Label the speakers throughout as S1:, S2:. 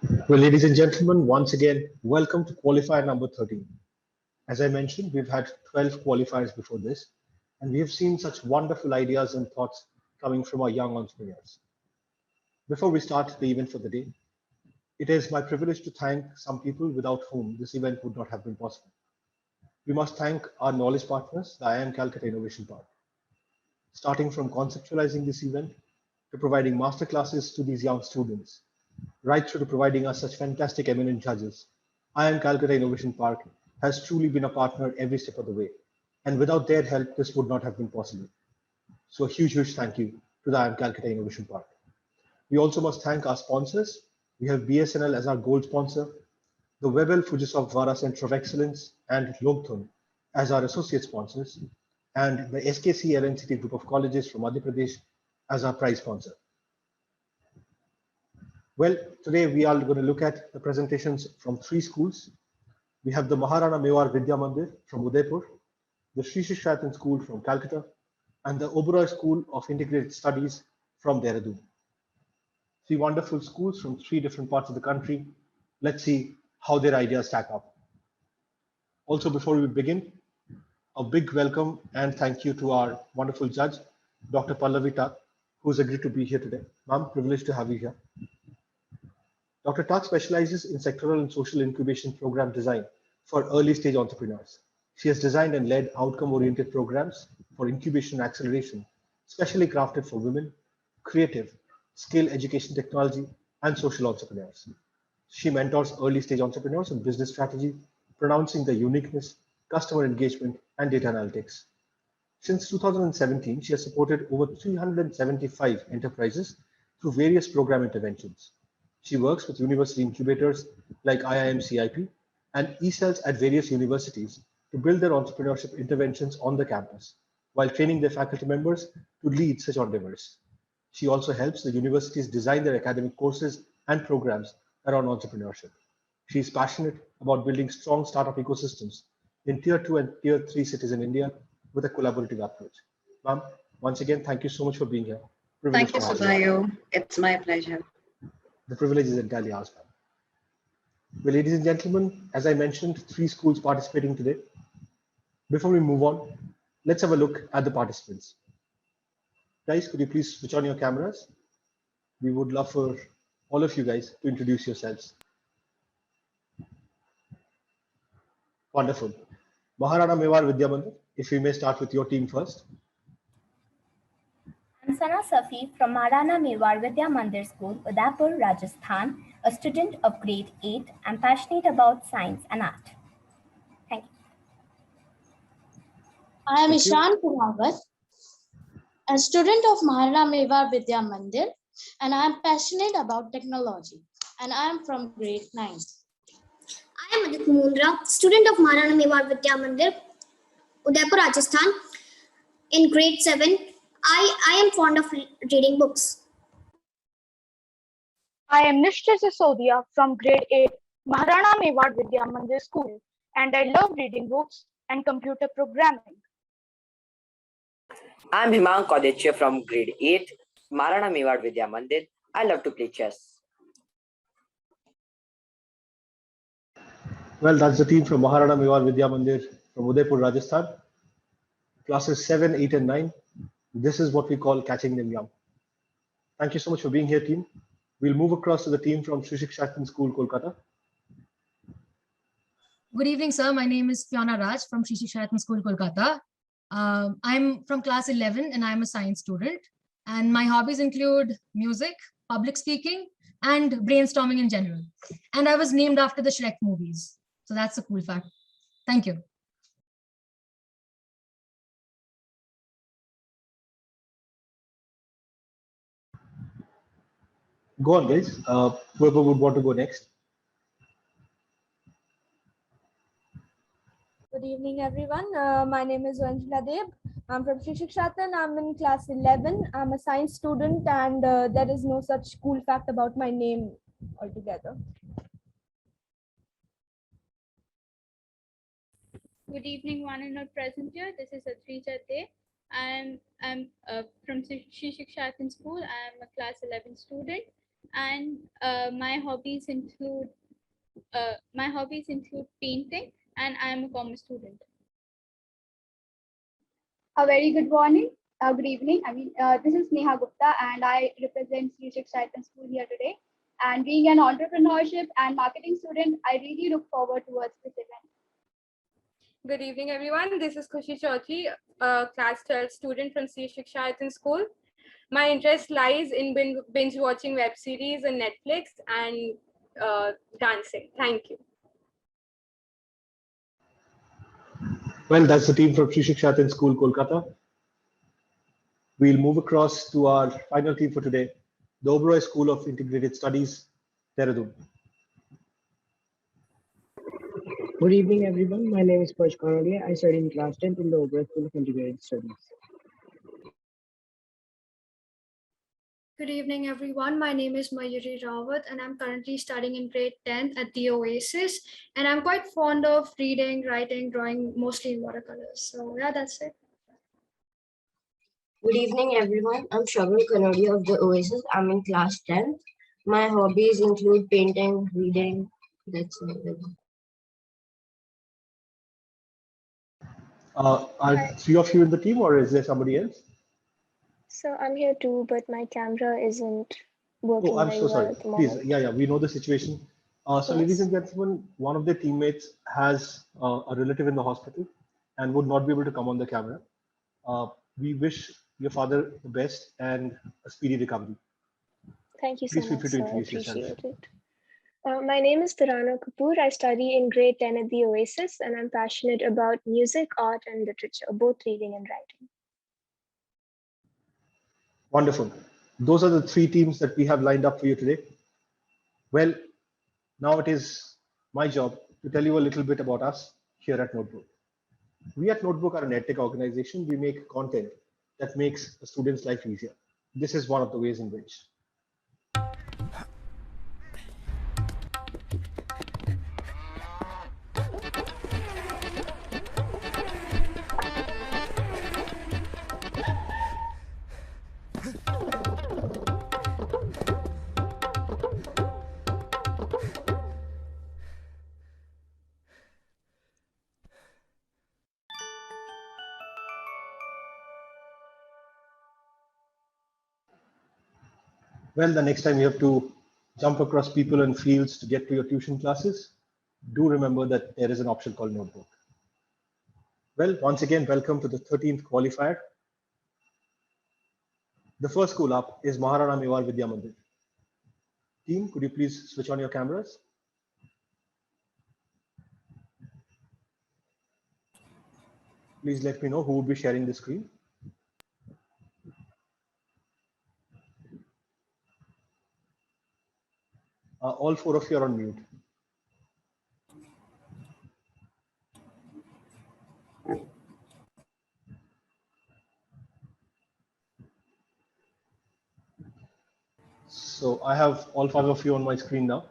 S1: Well, ladies and gentlemen, once again, welcome to qualifier number 13. As I mentioned, we've had 12 qualifiers before this, and we have seen such wonderful ideas and thoughts coming from our young entrepreneurs. Before we start the event for the day, it is my privilege to thank some people without whom this event would not have been possible. We must thank our knowledge partners, the IIM Calcutta Innovation Park. Starting from conceptualizing this event to providing masterclasses to these young students, right through to providing us such fantastic eminent judges, IIM Calcutta Innovation Park has truly been a partner every step of the way. And without their help, this would not have been possible. So a huge, huge thank you to the IIM Calcutta Innovation Park. We also must thank our sponsors. We have BSNL as our gold sponsor, the Webel Fujisoft Vara Center of Excellence, and Logthun as our associate sponsors, and the SKC LNCT group of colleges from Madhya Pradesh as our prize sponsor. Well, today we are going to look at the presentations from 3 schools. We have the Maharana Mewar Vidya Mandir from Udaipur, the Shri Shikshayatan School from Calcutta, and the Oberai School of Integrated Studies from Dehradun. 3 wonderful schools from 3 different parts of the country. Let's see how their ideas stack up. Also, before we begin, a big welcome and thank you to our wonderful judge, Dr. Pallavi Tak, who's agreed to be here today. Ma'am, privileged to have you here. Dr. Tak specializes in sectoral and social incubation program design for early stage entrepreneurs. She has designed and led outcome-oriented programs for incubation and acceleration, specially crafted for women, creative, skill education technology, and social entrepreneurs. She mentors early stage entrepreneurs in business strategy, pronouncing their uniqueness, customer engagement, and data analytics. Since 2017, she has supported over 375 enterprises through various program interventions. She works with university incubators like IIMCIP and e-cells at various universities to build their entrepreneurship interventions on the campus, while training their faculty members to lead such endeavors. She also helps the universities design their academic courses and programs around entrepreneurship. She is passionate about building strong startup ecosystems in Tier 2 and Tier 3 cities in India with a collaborative approach. Ma'am, once again, thank you so much for being here.
S2: Thank you, Subayo. It's my pleasure.
S1: The privilege is entirely ours, ma'am. Well, ladies and gentlemen, as I mentioned, 3 schools participating today. Before we move on, let's have a look at the participants. Guys, could you please switch on your cameras? We would love for all of you guys to introduce yourselves. Wonderful. Maharana Mewar Vidya Mandir, if we may start with your team first.
S3: I'm Sana Safi from Maharana Mewar Vidya Mandir School, Udaipur, Rajasthan, a student of grade 8. I'm passionate about science and art. Thank you.
S4: I am Ishan Puravat, a student of Maharana Mewar Vidya Mandir, and I am passionate about technology, and I am from grade 9.
S5: I am Adit Mundra, student of Maharana Mewar Vidya Mandir, Udaipur, Rajasthan, in grade 7. I am fond of reading books.
S6: I am Nishcha Sisodia from grade 8, Maharana Mewar Vidya Mandir School, and I love reading books and computer programming.
S7: I am Himang Kodechya from grade 8, Maharana Mewar Vidya Mandir. I love to play chess.
S1: Well, that's the team from Maharana Mewar Vidya Mandir from Udaipur, Rajasthan. Classes 7, 8, and 9. This is what we call catching them young. Thank you so much for being here, team. We'll move across to the team from Shri Shikshayatan School, Kolkata.
S8: Good evening, sir. My name is Fiona Raj from Shri Shikshayatan School, Kolkata. I'm from class 11 and I'm a science student. And my hobbies include music, public speaking, and brainstorming in general. And I was named after the Shrek movies. So that's a cool fact. Thank you.
S1: Go on, guys. Whoever would want to go next.
S9: Good evening, everyone. My name is Vanjila Deb. I'm from Shri Shikshayatan. I'm in class 11. I'm a science student, and there is no such cool fact about my name altogether.
S10: Good evening, one and not present here. This is Atrija De. I'm from Shri Shikshayatan School. I'm a class 11 student, and my hobbies include painting, and I am a commerce student.
S11: A very good morning, good evening. This is Neha Gupta, and I represent Shri Shikshayatan school here today. And being an entrepreneurship and marketing student, I really look forward towards this event.
S12: Good evening, everyone. This is Khushi Chaudhary, a class 12 student from Shri Shikshayatan school. My interest lies in binge watching web series on Netflix and dancing. Thank you.
S1: Well, that's the team from Shri Shikshayatan School, Kolkata. We'll move across to our final team for today, the Oberai School of Integrated Studies, Dehradun.
S13: Good evening, everyone. My name is Persh Kanodia. I study in class 10th in the Oberai School of Integrated Studies.
S14: Good evening, everyone. My name is Mayuri Rawat, and I'm currently studying in grade 10 at the Oasis. And I'm quite fond of reading, writing, drawing, mostly in watercolors. So yeah, that's it.
S15: Good evening, everyone. I'm Shravan Kanodia of the Oasis. I'm in class 10th. My hobbies include painting, reading. That's it.
S1: Are three of you in the team, or is there somebody else?
S16: So I'm here too, but my camera isn't working.
S1: Oh, I'm
S16: very
S1: so sorry.
S16: well at the
S1: Please,
S16: moment.
S1: yeah, we know the situation. So, ladies and gentlemen, one of the teammates has a relative in the hospital and would not be able to come on the camera. We wish your father the best and a speedy recovery.
S16: Thank you so
S1: Please feel
S16: much,
S1: free to
S16: sir. I
S1: introduce yourself.
S16: appreciate it. My name is Farana Kapoor. I study in grade 10 at the Oasis, and I'm passionate about music, art, and literature, both reading and writing.
S1: Wonderful. Those are the three teams that we have lined up for you today. Well, now it is my job to tell you a little bit about us here at Notebook. We at Notebook are an edtech organization. We make content that makes a student's life easier. This is one of the ways in which. Well, the next time you have to jump across people and fields to get to your tuition classes, do remember that there is an option called Notebook. Well, once again, welcome to the 13th qualifier. The first school up is Maharana Mewar Vidya Mandir. Team, could you please switch on your cameras? Please let me know who would be sharing the screen. All four of you are on mute. So I have all five of you on my screen now.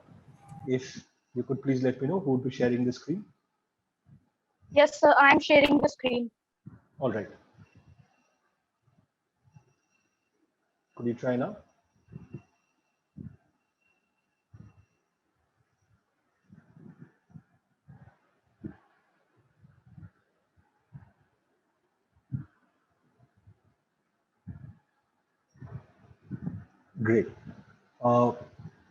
S1: If you could please let me know who would be sharing the screen.
S6: Yes, sir. I'm sharing the screen.
S1: All right. Could you try now? Great.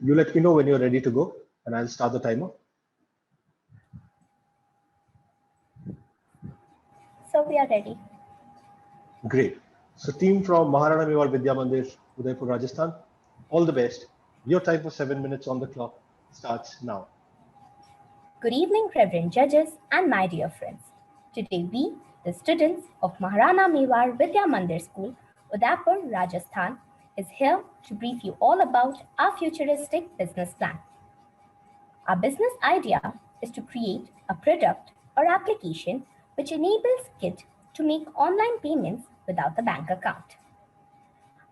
S1: You let me know when you're ready to go, and I'll start the timer.
S3: So we are ready.
S1: Great. So team from Maharana Mewar Vidya Mandir, Udaipur, Rajasthan, all the best. Your time for 7 minutes on the clock starts now.
S3: Good evening, Reverend Judges and my dear friends. Today we, the students of Maharana Mewar Vidya Mandir School, Udaipur, Rajasthan, is here to brief you all about our futuristic business plan. Our business idea is to create a product or application which enables kids to make online payments without a bank account.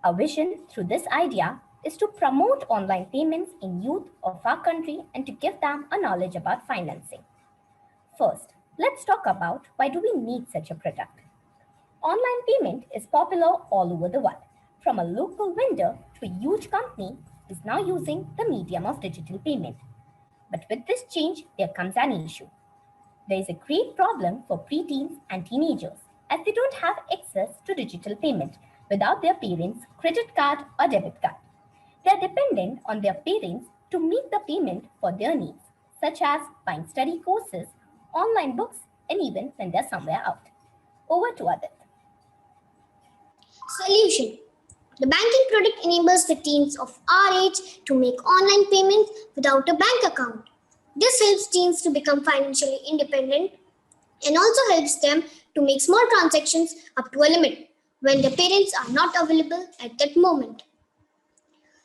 S3: Our vision through this idea is to promote online payments in youth of our country and to give them a knowledge about financing. First, let's talk about why do we need such a product. Online payment is popular all over the world. From a local vendor to a huge company, is now using the medium of digital payment. But with this change, there comes an issue. There is a great problem for preteens and teenagers as they don't have access to digital payment without their parents' credit card or debit card. They are dependent on their parents to make the payment for their needs, such as buying study courses, online books, and even when they're somewhere out. Over to Adit.
S5: Solution. The banking product enables the teens of our age to make online payments without a bank account. This helps teens to become financially independent and also helps them to make small transactions up to a limit when their parents are not available at that moment.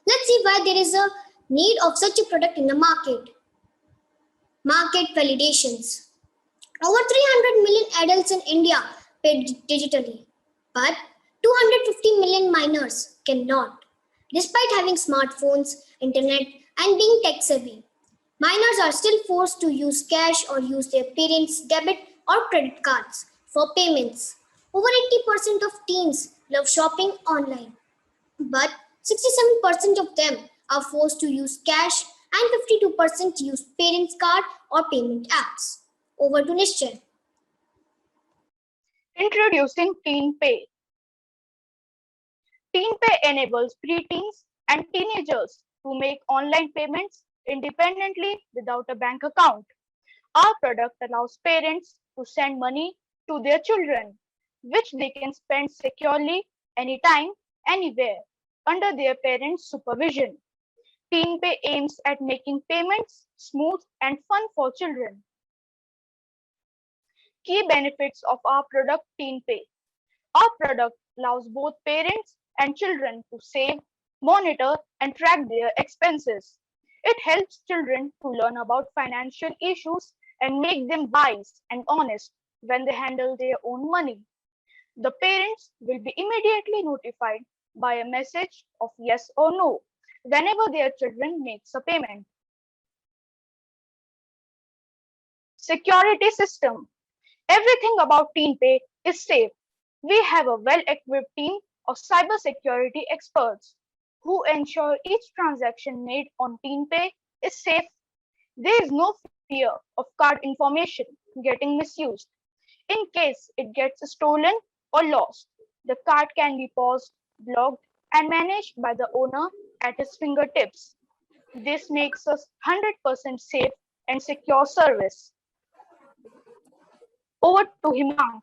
S5: Let's see why there is a need of such a product in the market. Market validations. Over 300 million adults in India pay digitally, but 250 million minors cannot. Despite having smartphones, internet, and being tech savvy, minors are still forced to use cash or use their parents' debit or credit cards for payments. Over 80% of teens love shopping online, but 67% of them are forced to use cash and 52% use parents' card or payment apps. Over to Nishchay.
S6: Introducing Teen Pay. Teen Pay enables preteens and teenagers to make online payments independently without a bank account. Our product allows parents to send money to their children, which they can spend securely anytime, anywhere, under their parents' supervision. Teen Pay aims at making payments smooth and fun for children. Key benefits of our product Teen Pay. Our product allows both parents and children to save, monitor, and track their expenses. It helps children to learn about financial issues and make them wise and honest when they handle their own money. The parents will be immediately notified by a message of yes or no whenever their children makes a payment. Security system. Everything about Teen Pay is safe. We have a well-equipped team of cybersecurity experts who ensure each transaction made on Teen Pay is safe. There is no fear of card information getting misused. In case it gets stolen or lost, the card can be paused, blocked, and managed by the owner at his fingertips. This makes us 100% safe and secure service. Over to Himang.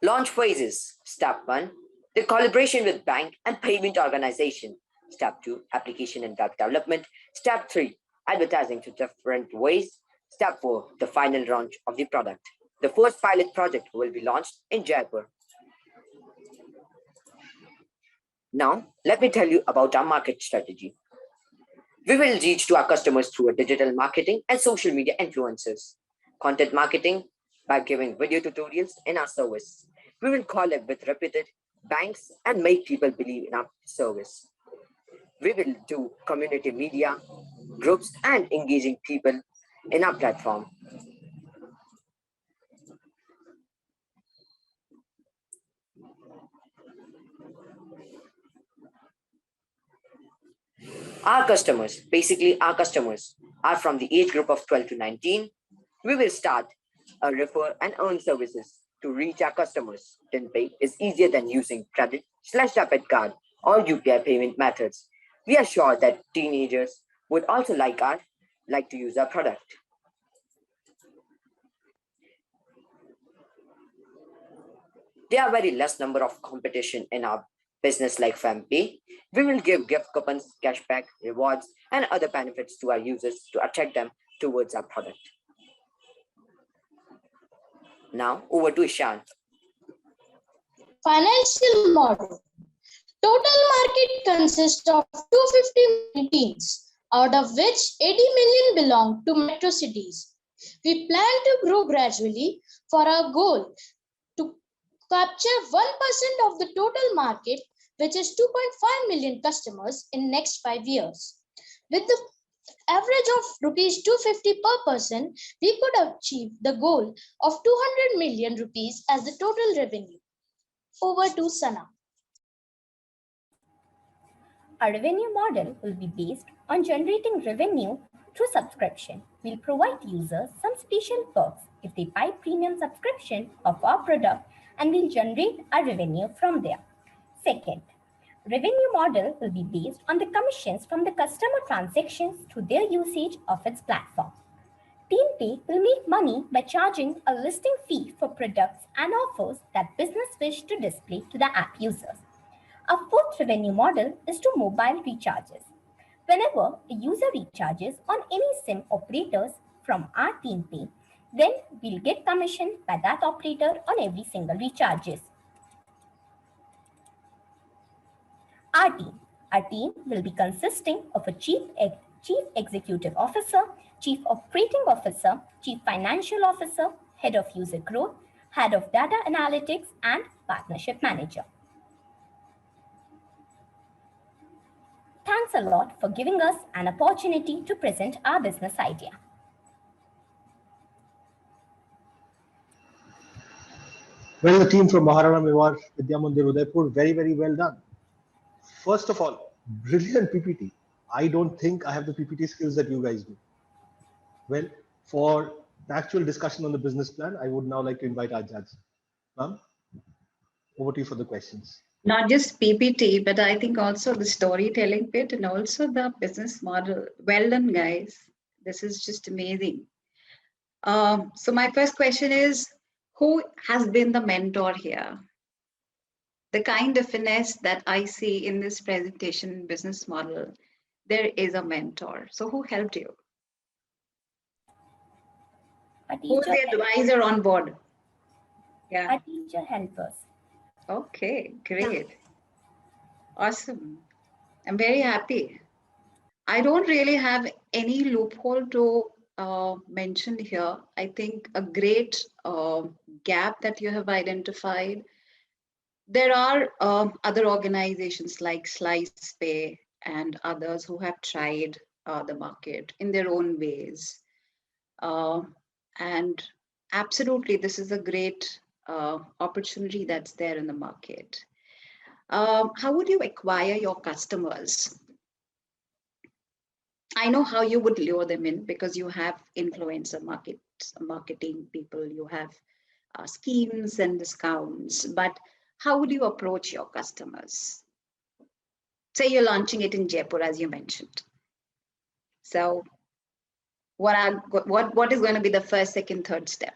S7: Launch phases. Step 1, the collaboration with bank and payment organization. Step 2, application and web development. Step 3, advertising to different ways. Step 4, the final launch of the product. The first pilot project will be launched in Jaipur. Now, let me tell you about our market strategy. We will reach to our customers through a digital marketing and social media influencers. Content marketing by giving video tutorials in our service. We will collab with reputed banks and make people believe in our service. We will do community media, groups, and engaging people in our platform. Our customers are from the age group of 12 to 19. We will start a refer and earn services to reach our customers. Teen Pay is easier than using credit/debit card or UPI payment methods. We are sure that teenagers would also like to use our product. There are very less number of competition in our business like FamPay. We will give gift coupons, cashback, rewards, and other benefits to our users to attract them towards our product. Now over to Ishan.
S4: Financial model. Total market consists of 250 million teens, out of which 80 million belong to metro cities. We plan to grow gradually for our goal to capture 1% of the total market, which is 2.5 million customers in next 5 years. With the average of rupees 250 per person, we could achieve the goal of 200 million rupees as the total revenue. Over to Sana.
S3: Our revenue model will be based on generating revenue through subscription. We'll provide users some special perks if they buy premium subscription of our product, and we'll generate our revenue from there. Second, revenue model will be based on the commissions from the customer transactions through their usage of its platform. TeenPay will make money by charging a listing fee for products and offers that business wish to display to the app users. Our fourth revenue model is to mobile recharges. Whenever a user recharges on any SIM operators from our TeenPay, then we'll get commission by that operator on every single recharges. Our team will be consisting of a chief executive officer, chief operating officer, chief financial officer, head of user growth, head of data analytics, and partnership manager. Thanks a lot for giving us an opportunity to present our business idea.
S1: Well, the team from Maharana Mewar, Vidya Mandir, Udaipur, very, very well done. First of all, brilliant PPT. I don't think I have the PPT skills that you guys do. Well, for the actual discussion on the business plan, I would now like to invite our judge. Ma'am, over to you for the questions.
S2: Not just PPT, but I think also the storytelling bit and also the business model. Well done, guys. This is just amazing. So my first question is, who has been the mentor here? The kind of finesse that I see in this presentation business model, there is a mentor. So who helped you? Who's the advisor on board? Yeah.
S3: A teacher helped us.
S2: Okay, great. Awesome. I'm very happy. I don't really have any loophole to mention here. I think a great gap that you have identified. There are other organizations like SlicePay and others who have tried the market in their own ways. And absolutely, this is a great opportunity that's there in the market. How would you acquire your customers? I know how you would lure them in because you have influencer marketing people, you have schemes and discounts, but how would you approach your customers? Say you're launching it in Jaipur, as you mentioned. So what is going to be the first, second, third step?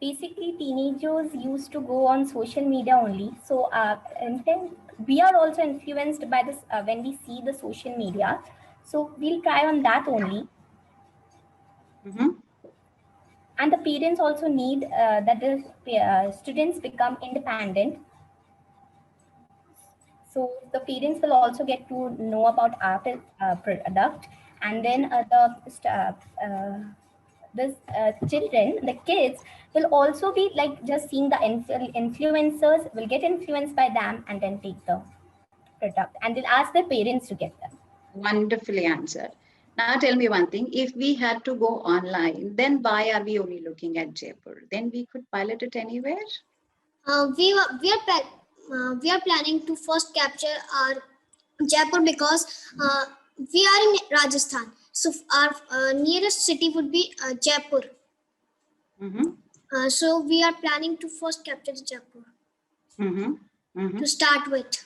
S3: Basically, teenagers used to go on social media only. So and then we are also influenced by this when we see the social media. So we'll try on that only.
S2: Mm-hmm.
S3: And the parents also need that the students become independent. So the parents will also get to know about our product, and then children, the kids will also be like just seeing the influencers, will get influenced by them and then take the product, and they'll ask their parents to get them.
S2: Wonderfully answered. Now tell me one thing, if we had to go online, then why are we only looking at Jaipur? Then we could pilot it anywhere?
S5: We are planning to first capture our Jaipur because we are in Rajasthan. So our nearest city would be Jaipur.
S2: Mm-hmm.
S5: So we are planning to first capture Jaipur to start with.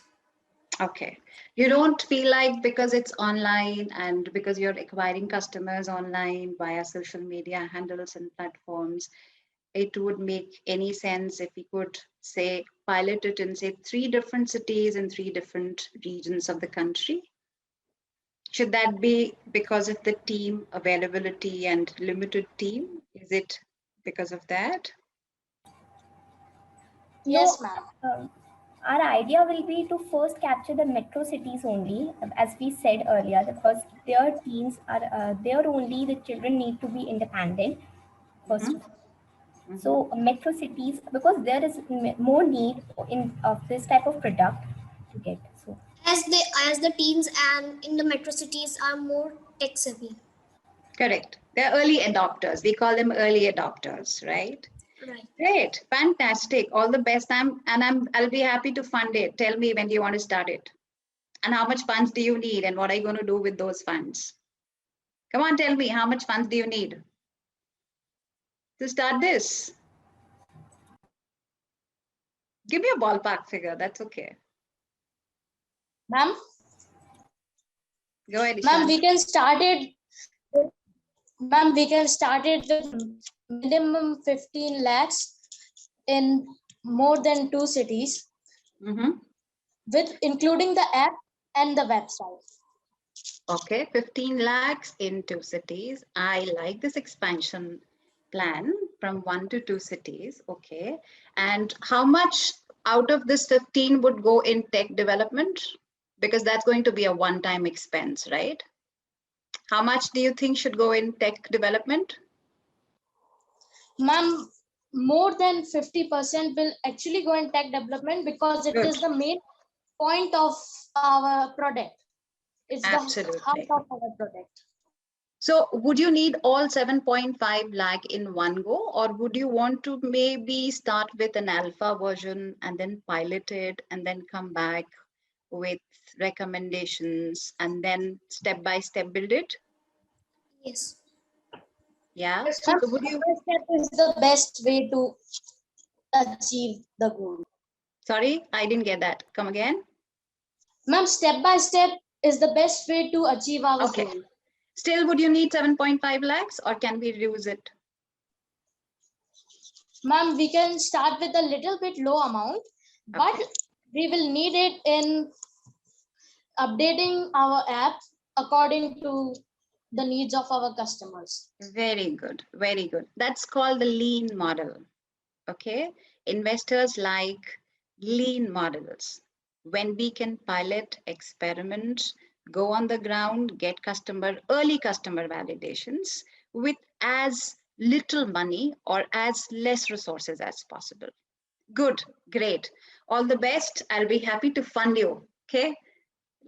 S2: Okay. You don't feel like because it's online and because you're acquiring customers online via social media handles and platforms, it would make any sense if we could say pilot it in say 3 different cities in 3 different regions of the country? Should that be because of the team availability and limited team? Is it because of that?
S4: Yes, ma'am.
S3: Our idea will be to first capture the metro cities only, as we said earlier, because their teens are there only. The children need to be independent first. Mm-hmm. So metro cities, because there is more need of this type of product to get. So
S5: as the teens and in the metro cities are more tech savvy.
S2: Correct. They're early adopters. We call them early adopters, right?
S5: Right.
S2: Great, fantastic. All the best. I'll be happy to fund it. Tell me when do you want to start it? And how much funds do you need? And what are you going to do with those funds? Come on, tell me, how much funds do you need to start this? Give me a ballpark figure. That's okay.
S4: Ma'am?
S2: Go ahead,
S4: Ma'am,
S2: Ishan.
S4: we can start it. Ma'am, we can start it with minimum 15 lakhs in more than 2 cities, with including the app and the website.
S2: Okay, 15 lakhs in 2 cities. I like this expansion plan from 1 to 2 cities. Okay. And how much out of this 15 would go in tech development? Because that's going to be a one-time expense, right? How much do you think should go in tech development?
S4: Ma'am, more than 50% will actually go in tech development because it is the main point of our product. It's
S2: Absolutely.
S4: the heart of our product.
S2: So would you need all 7.5 lakh in one go, or would you want to maybe start with an alpha version and then pilot it and then come back with recommendations and then step by step build it?
S5: Yes.
S2: Yeah.
S4: So would you? Step is the best way to achieve the goal.
S2: Sorry, I didn't get that. Come again.
S4: Ma'am, step by step is the best way to achieve our goal.
S2: Still, would you need 7.5 lakhs or can we reduce it?
S4: Ma'am, we can start with a little bit low amount, but we will need it in updating our app according to the needs of our customers.
S2: Very good. Very good. That's called the lean model. Okay. Investors like lean models. When we can pilot, experiment, go on the ground, get early customer validations with as little money or as less resources as possible. Good, great. All the best. I'll be happy to fund you. Okay.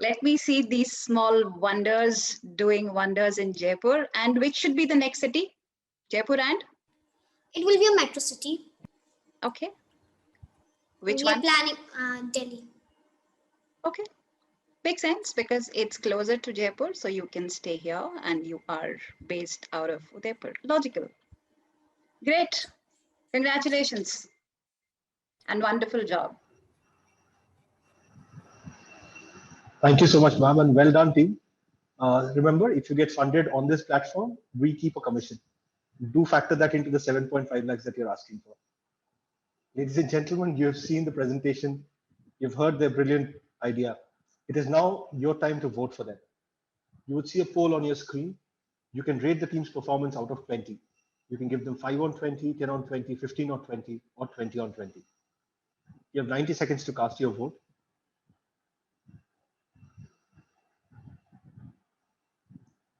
S2: Let me see these small wonders doing wonders in Jaipur. And which should be the next city? Jaipur and?
S5: It will be a metro city.
S2: Okay. Which
S5: we
S2: one?
S5: We are planning Delhi.
S2: Okay. Makes sense because it's closer to Jaipur, so you can stay here and you are based out of Udaipur. Logical. Great. Congratulations. And wonderful job.
S1: Thank you so much, ma'am, and well done, team. Remember, if you get funded on this platform, we keep a commission. Do factor that into the 7.5 lakhs that you're asking for. Ladies and gentlemen, you have seen the presentation. You've heard their brilliant idea. It is now your time to vote for them. You would see a poll on your screen. You can rate the team's performance out of 20. You can give them 5 on 20, 10 on 20, 15 on 20, or 20 on 20. You have 90 seconds to cast your vote.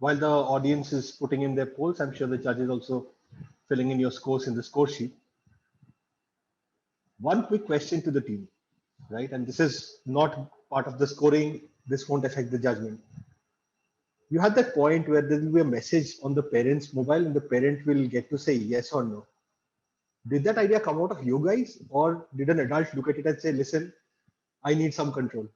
S1: While the audience is putting in their polls, I'm sure the judge is also filling in your scores in the score sheet. One quick question to the team, right? And this is not part of the scoring. This won't affect the judgment. You had that point where there will be a message on the parent's mobile and the parent will get to say yes or no. Did that idea come out of you guys, or did an adult look at it and say, listen, I need some control?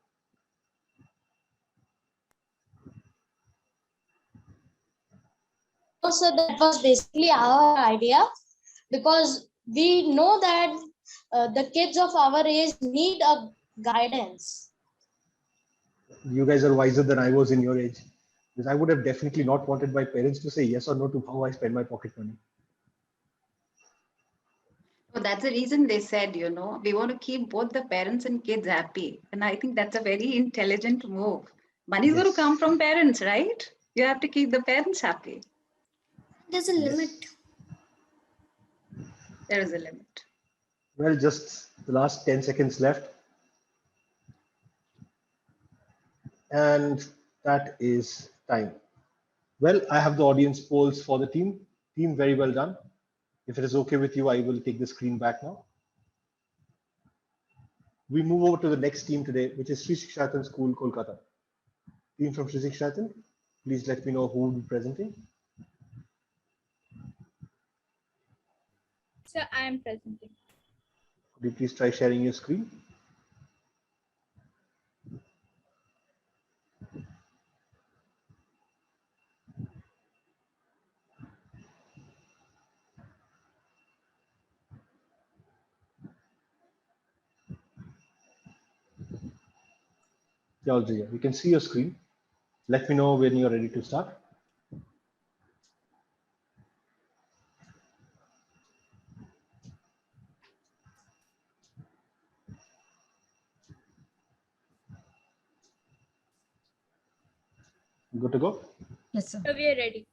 S4: So that was basically our idea, because we know that the kids of our age need a guidance.
S1: You guys are wiser than I was in your age, because I would have definitely not wanted my parents to say yes or no to how I spend my pocket money.
S2: Well, that's the reason they said, we want to keep both the parents and kids happy. And I think that's a very intelligent move. Money is going to come from parents, right? You have to keep the parents happy.
S5: There's a limit.
S2: There is a limit.
S1: Well, just the last 10 seconds left. And that is time. Well, I have the audience polls for the team. Team, very well done. If it is okay with you, I will take the screen back now. We move over to the next team today, which is Shri Shikshayatan School, Kolkata. Team from Shri Shikshayatan, please let me know who will be presenting.
S10: Sir, I am presenting.
S1: Could you please try sharing your screen? Yeah, also, yeah, you can see your screen. Let me know when you're ready to start. Good to go?
S8: Yes, sir.
S10: So we are ready.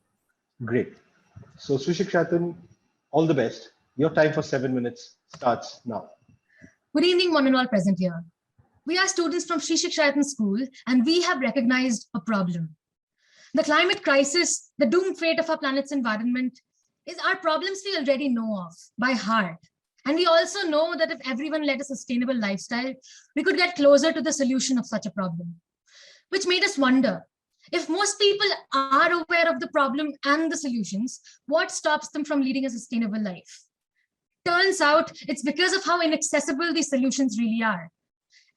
S1: Great. So Shri Shikshayatan, all the best. Your time for 7 minutes starts now.
S8: Good evening, one and all present here. We are students from Shri Shikshayatan School, and we have recognized a problem. The climate crisis, the doomed fate of our planet's environment, is our problems we already know of by heart. And we also know that if everyone led a sustainable lifestyle, we could get closer to the solution of such a problem. Which made us wonder, if most people are aware of the problem and the solutions, what stops them from leading a sustainable life? Turns out it's because of how inaccessible these solutions really are.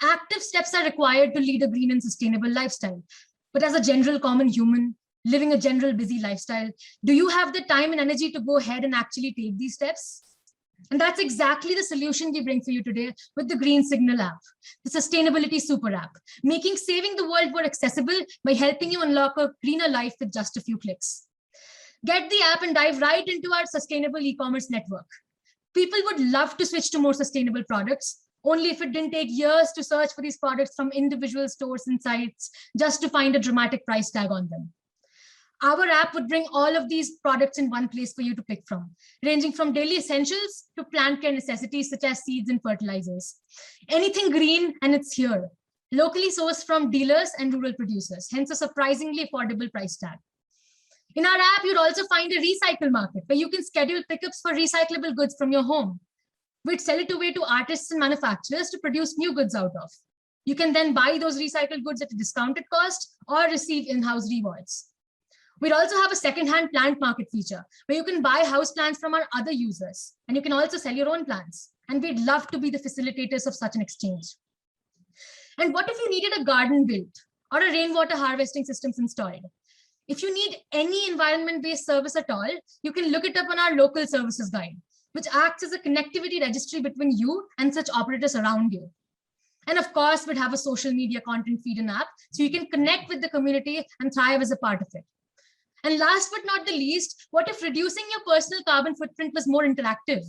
S8: Active steps are required to lead a green and sustainable lifestyle. But as a general common human, living a general busy lifestyle, do you have the time and energy to go ahead and actually take these steps? And that's exactly the solution we bring for you today with the Green Signal app, the Sustainability Super App, making saving the world more accessible by helping you unlock a greener life with just a few clicks. Get the app and dive right into our sustainable e-commerce network. People would love to switch to more sustainable products, only if it didn't take years to search for these products from individual stores and sites just to find a dramatic price tag on them. Our app would bring all of these products in one place for you to pick from, ranging from daily essentials to plant care necessities such as seeds and fertilizers. Anything green, and it's here. Locally sourced from dealers and rural producers, hence a surprisingly affordable price tag. In our app, you'd also find a recycle market where you can schedule pickups for recyclable goods from your home. We'd sell it away to artists and manufacturers to produce new goods out of. You can then buy those recycled goods at a discounted cost or receive in-house rewards. We'd also have a second-hand plant market feature where you can buy house plants from our other users, and you can also sell your own plants. And we'd love to be the facilitators of such an exchange. And what if you needed a garden built or a rainwater harvesting systems installed? If you need any environment-based service at all, you can look it up on our local services guide, which acts as a connectivity registry between you and such operators around you. And of course, we'd have a social media content feed and app, so you can connect with the community and thrive as a part of it. And last but not the least, what if reducing your personal carbon footprint was more interactive?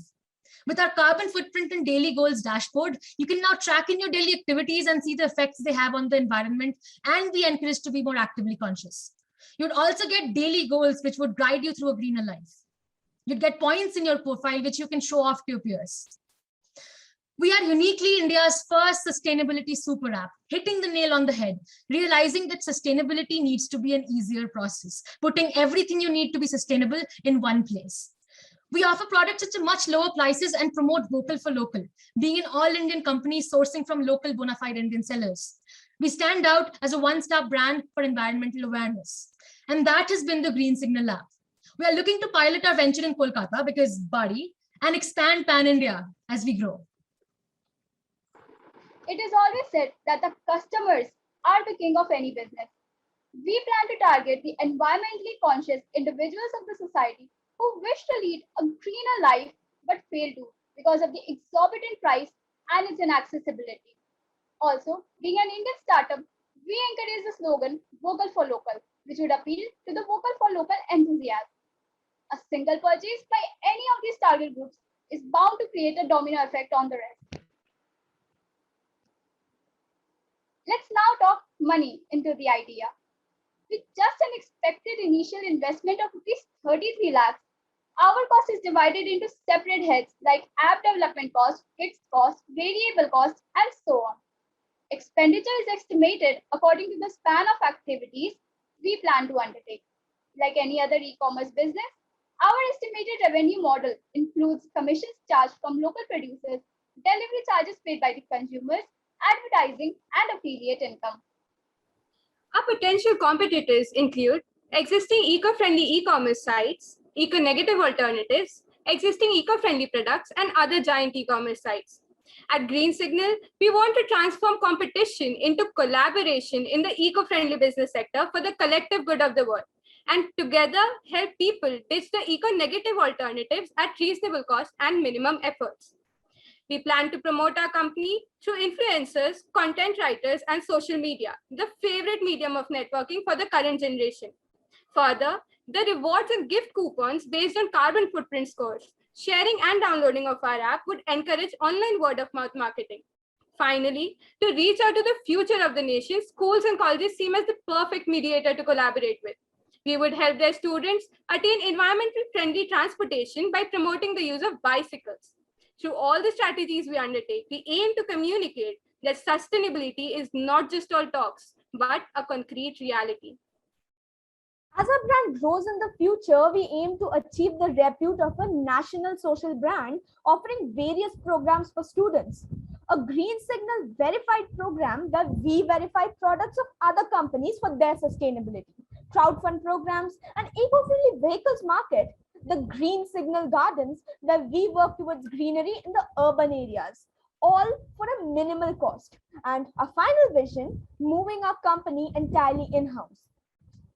S8: With our carbon footprint and daily goals dashboard, you can now track in your daily activities and see the effects they have on the environment and be encouraged to be more actively conscious. You'd also get daily goals, which would guide you through a greener life. You'd get points in your profile, which you can show off to your peers. We are uniquely India's first sustainability super app, hitting the nail on the head, realizing that sustainability needs to be an easier process, putting everything you need to be sustainable in one place. We offer products at much lower prices and promote vocal for local, being an all-Indian company sourcing from local bona fide Indian sellers. We stand out as a one-stop brand for environmental awareness. And that has been the Green Signal app. We are looking to pilot our venture in Kolkata because buddy, and expand pan-India as we grow.
S11: It is always said that the customers are the king of any business. We plan to target the environmentally conscious individuals of the society who wish to lead a greener life but fail to because of the exorbitant price and its inaccessibility. Also, being an Indian startup, we encourage the slogan Vocal for Local, which would appeal to the Vocal for Local enthusiast. A single purchase by any of these target groups is bound to create a domino effect on the rest. Let's now talk money into the idea. With just an expected initial investment of rupees 33 lakhs, our cost is divided into separate heads like app development cost, fixed cost, variable cost, and so on. Expenditure is estimated according to the span of activities we plan to undertake. Like any other e-commerce business, our estimated revenue model includes commissions charged from local producers, delivery charges paid by the consumers, advertising, and affiliate income.
S12: Our potential competitors include existing eco-friendly e-commerce sites, eco-negative alternatives, existing eco-friendly products, and other giant e-commerce sites. At Green Signal, we want to transform competition into collaboration in the eco-friendly business sector for the collective good of the world, and together help people ditch the eco-negative alternatives at reasonable cost and minimum efforts. We plan to promote our company through influencers, content writers, and social media, the favorite medium of networking for the current generation. Further, the rewards and gift coupons based on carbon footprint scores, sharing and downloading of our app would encourage online word-of-mouth marketing. Finally, to reach out to the future of the nation, schools and colleges seem as the perfect mediator to collaborate with. We would help their students attain environmentally friendly transportation by promoting the use of bicycles. Through all the strategies we undertake, we aim to communicate that sustainability is not just all talks, but a concrete reality.
S9: As our brand grows in the future, we aim to achieve the repute of a national social brand, offering various programs for students. A Green Signal verified program where we verify products of other companies for their sustainability. Crowdfund programs and eco-friendly vehicles market. The Green Signal Gardens where we work towards greenery in the urban areas, all for a minimal cost. And a final vision, moving our company entirely in-house.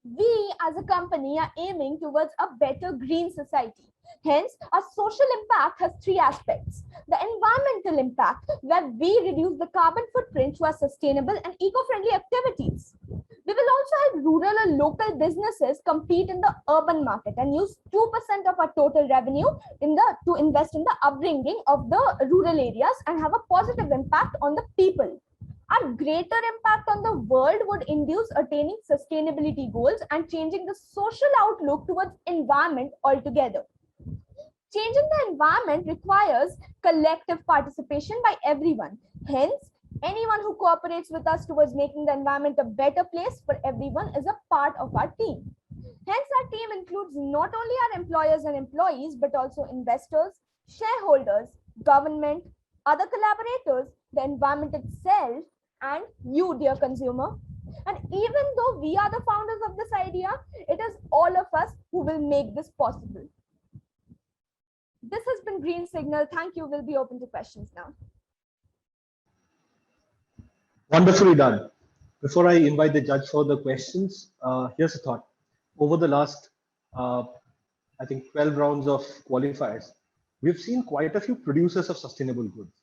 S9: We as a company are aiming towards a better green society. Hence, our social impact has three aspects. The environmental impact, where we reduce the carbon footprint through our sustainable and eco-friendly activities. We will also help rural and local businesses compete in the urban market and use 2% of our total revenue to invest in the upbringing of the rural areas and have a positive impact on the people. Our greater impact on the world would induce attaining sustainability goals and changing the social outlook towards environment altogether. Changing the environment requires collective participation by everyone. Hence, anyone who cooperates with us towards making the environment a better place for everyone is a part of our team. Hence, our team includes not only our employers and employees, but also investors, shareholders, government, other collaborators, the environment itself, and you, dear consumer. And even though we are the founders of this idea, it is all of us who will make this possible. This has been Green Signal. Thank you. We'll be open to questions now.
S1: Wonderfully done. Before I invite the judge for the questions, here's a thought. Over the last, I think, 12 rounds of qualifiers, we've seen quite a few producers of sustainable goods.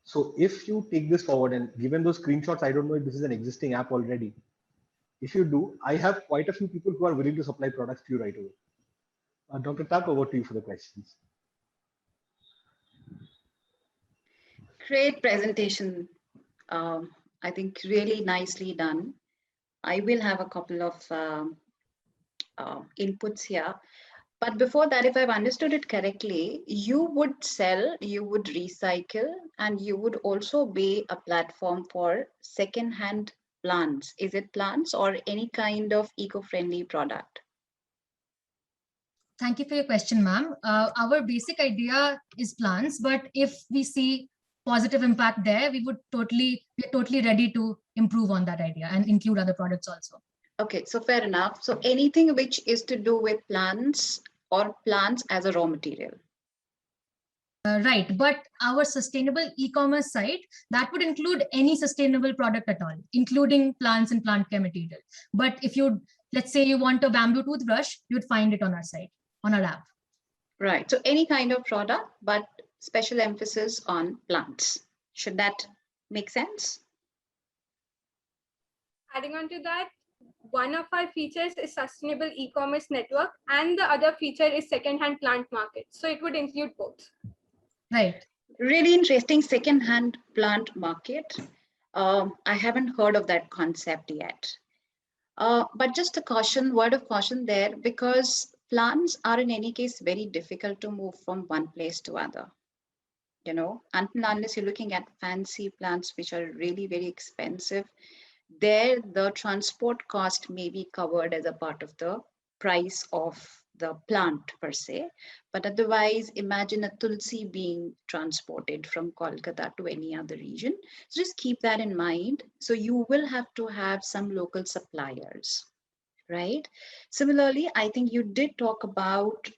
S1: So if you take this forward, and given those screenshots, I don't know if this is an existing app already. If you do, I have quite a few people who are willing to supply products to you right away. Dr. Tak, over to you for the questions.
S2: Great presentation. I think really nicely done. I will have a couple of inputs here. But before that, if I've understood it correctly, you would sell, you would recycle, and you would also be a platform for second-hand plants. Is it plants or any kind of eco-friendly product?
S8: Thank you for your question, ma'am. Our basic idea is plants, but if we see positive impact there, we're totally ready to improve on that idea and include other products also.
S2: Okay, so fair enough. So anything which is to do with plants or plants as a raw material.
S8: Right, but our sustainable e-commerce site, that would include any sustainable product at all, including plants and plant care material. But if you, let's say you want a bamboo toothbrush, you'd find it on our site, on our app.
S2: Right, so any kind of product, but special emphasis on plants. Should that make sense?
S12: Adding on to that, one of our features is sustainable e-commerce network, and the other feature is second-hand plant market. So it would include both.
S8: Right.
S2: Really interesting second-hand plant market. I haven't heard of that concept yet. But just a caution, word of caution there, because plants are in any case very difficult to move from one place to other. You know, unless you're looking at fancy plants, which are really very expensive, there the transport cost may be covered as a part of the price of the plant per se. But otherwise, imagine a tulsi being transported from Kolkata to any other region. So just keep that in mind. So you will have to have some local suppliers, right? Similarly, I think you did talk about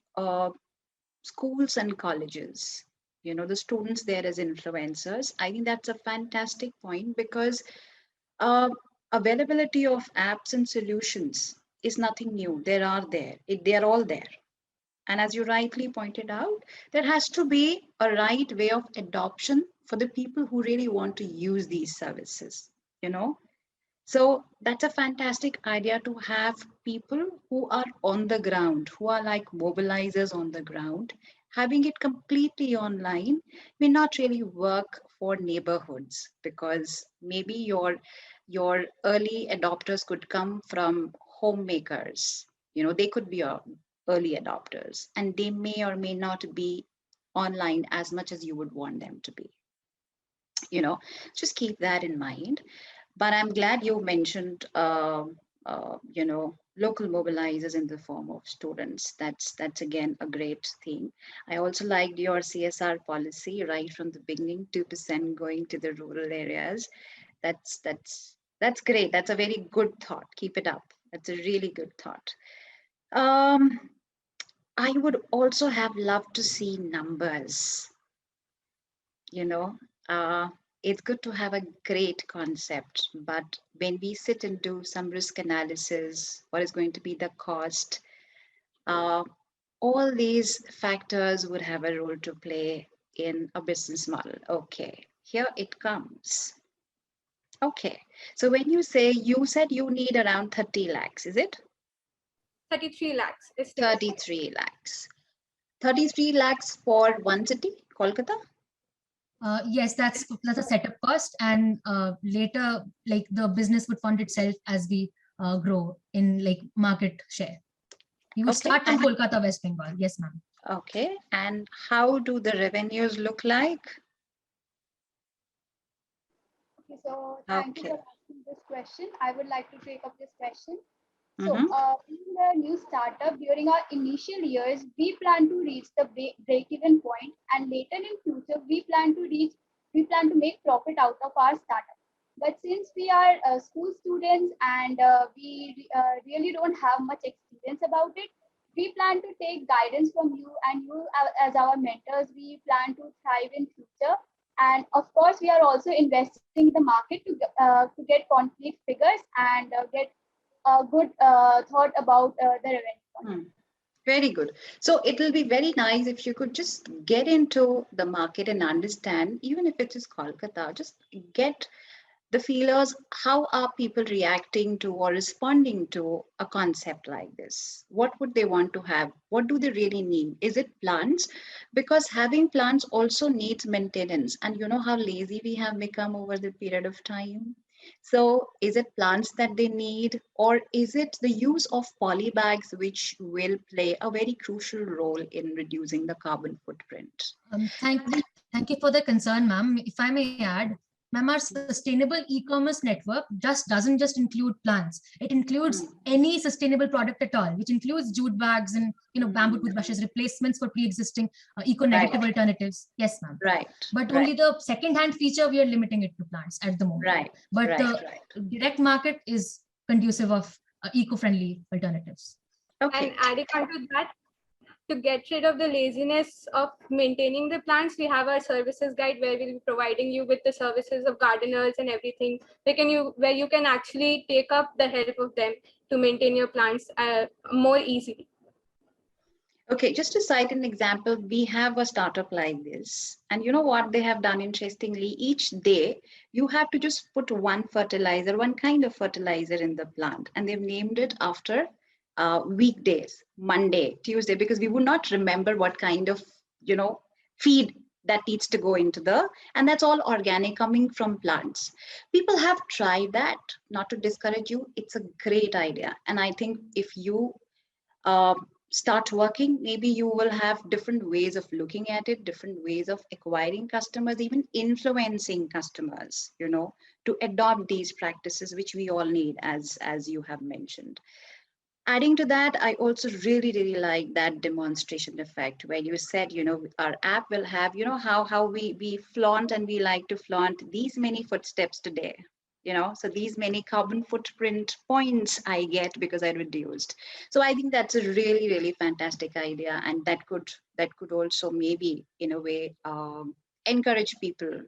S2: schools and colleges, the students there as influencers. I think that's a fantastic point because availability of apps and solutions is nothing new. They are there. They are all there. And as you rightly pointed out, there has to be a right way of adoption for the people who really want to use these services, So that's a fantastic idea to have people who are on the ground, who are like mobilizers on the ground. Having it completely online may not really work for neighborhoods because maybe your early adopters could come from homemakers. They could be early adopters and they may or may not be online as much as you would want them to be. Just keep that in mind. But I'm glad you mentioned, local mobilizers in the form of students. That's again a great thing. I also liked your CSR policy right from the beginning, 2% going to the rural areas. That's great. That's a very good thought. Keep it up. That's a really good thought. I would also have loved to see numbers. It's good to have a great concept, but when we sit and do some risk analysis, what is going to be the cost, all these factors would have a role to play in a business model. Okay, here it comes. Okay, so when you said you need around 30 lakhs, is it?
S12: 33 lakhs.
S2: 33 lakhs. 33 lakhs for one city, Kolkata?
S8: Yes, that's a setup cost, and later, like the business would fund itself as we grow in like market share. You would start from Kolkata, West Bengal. Yes, ma'am.
S2: Okay, and how do the revenues look like?
S11: Okay, so thank you for asking this question. I would like to take up this question. So, being a new startup, during our initial years, we plan to reach the break-even point, and later in future, we plan to make profit out of our startup. But since we are school students and we really don't have much experience about it, we plan to take guidance from you, and you as our mentors, we plan to thrive in future. And of course, we are also investing in the market to get concrete figures and get a good thought about the revenue.
S2: Very good. So it will be very nice if you could just get into the market and understand, even if it is Kolkata, just get the feelers. How are people reacting to or responding to a concept like this? What would they want to have? What do they really need? Is it plants? Because having plants also needs maintenance. And you know how lazy we have become over the period of time. So is it plants that they need, or is it the use of poly bags, which will play a very crucial role in reducing the carbon footprint?
S8: Thank you for the concern, ma'am. If I may add, ma'am, our sustainable e-commerce network doesn't just include plants. It includes any sustainable product at all, which includes jute bags and bamboo toothbrushes, replacements for pre-existing eco-negative alternatives. Yes, ma'am.
S2: Right.
S8: But only the second-hand feature, we are limiting it to plants at the moment.
S2: Right.
S8: But the direct market is conducive of eco-friendly alternatives.
S2: Okay.
S12: And adding on to that, to get rid of the laziness of maintaining the plants, we have our services guide where we'll be providing you with the services of gardeners and everything. Where you can actually take up the help of them to maintain your plants more easily.
S2: Okay, just to cite an example, we have a startup like this. And you know what they have done interestingly? Each day, you have to just put one kind of fertilizer in the plant. And they've named it after weekdays, Monday, Tuesday, because we would not remember what kind of, feed that needs to go into and that's all organic coming from plants. People have tried that, not to discourage you. It's a great idea. And I think if you start working, maybe you will have different ways of looking at it, different ways of acquiring customers, even influencing customers, to adopt these practices, which we all need, as you have mentioned. Adding to that, I also really, really like that demonstration effect where you said, our app will have, how we flaunt and we like to flaunt these many footsteps today. So these many carbon footprint points I get because I reduced. So I think that's a really, really fantastic idea, and that could also maybe in a way encourage people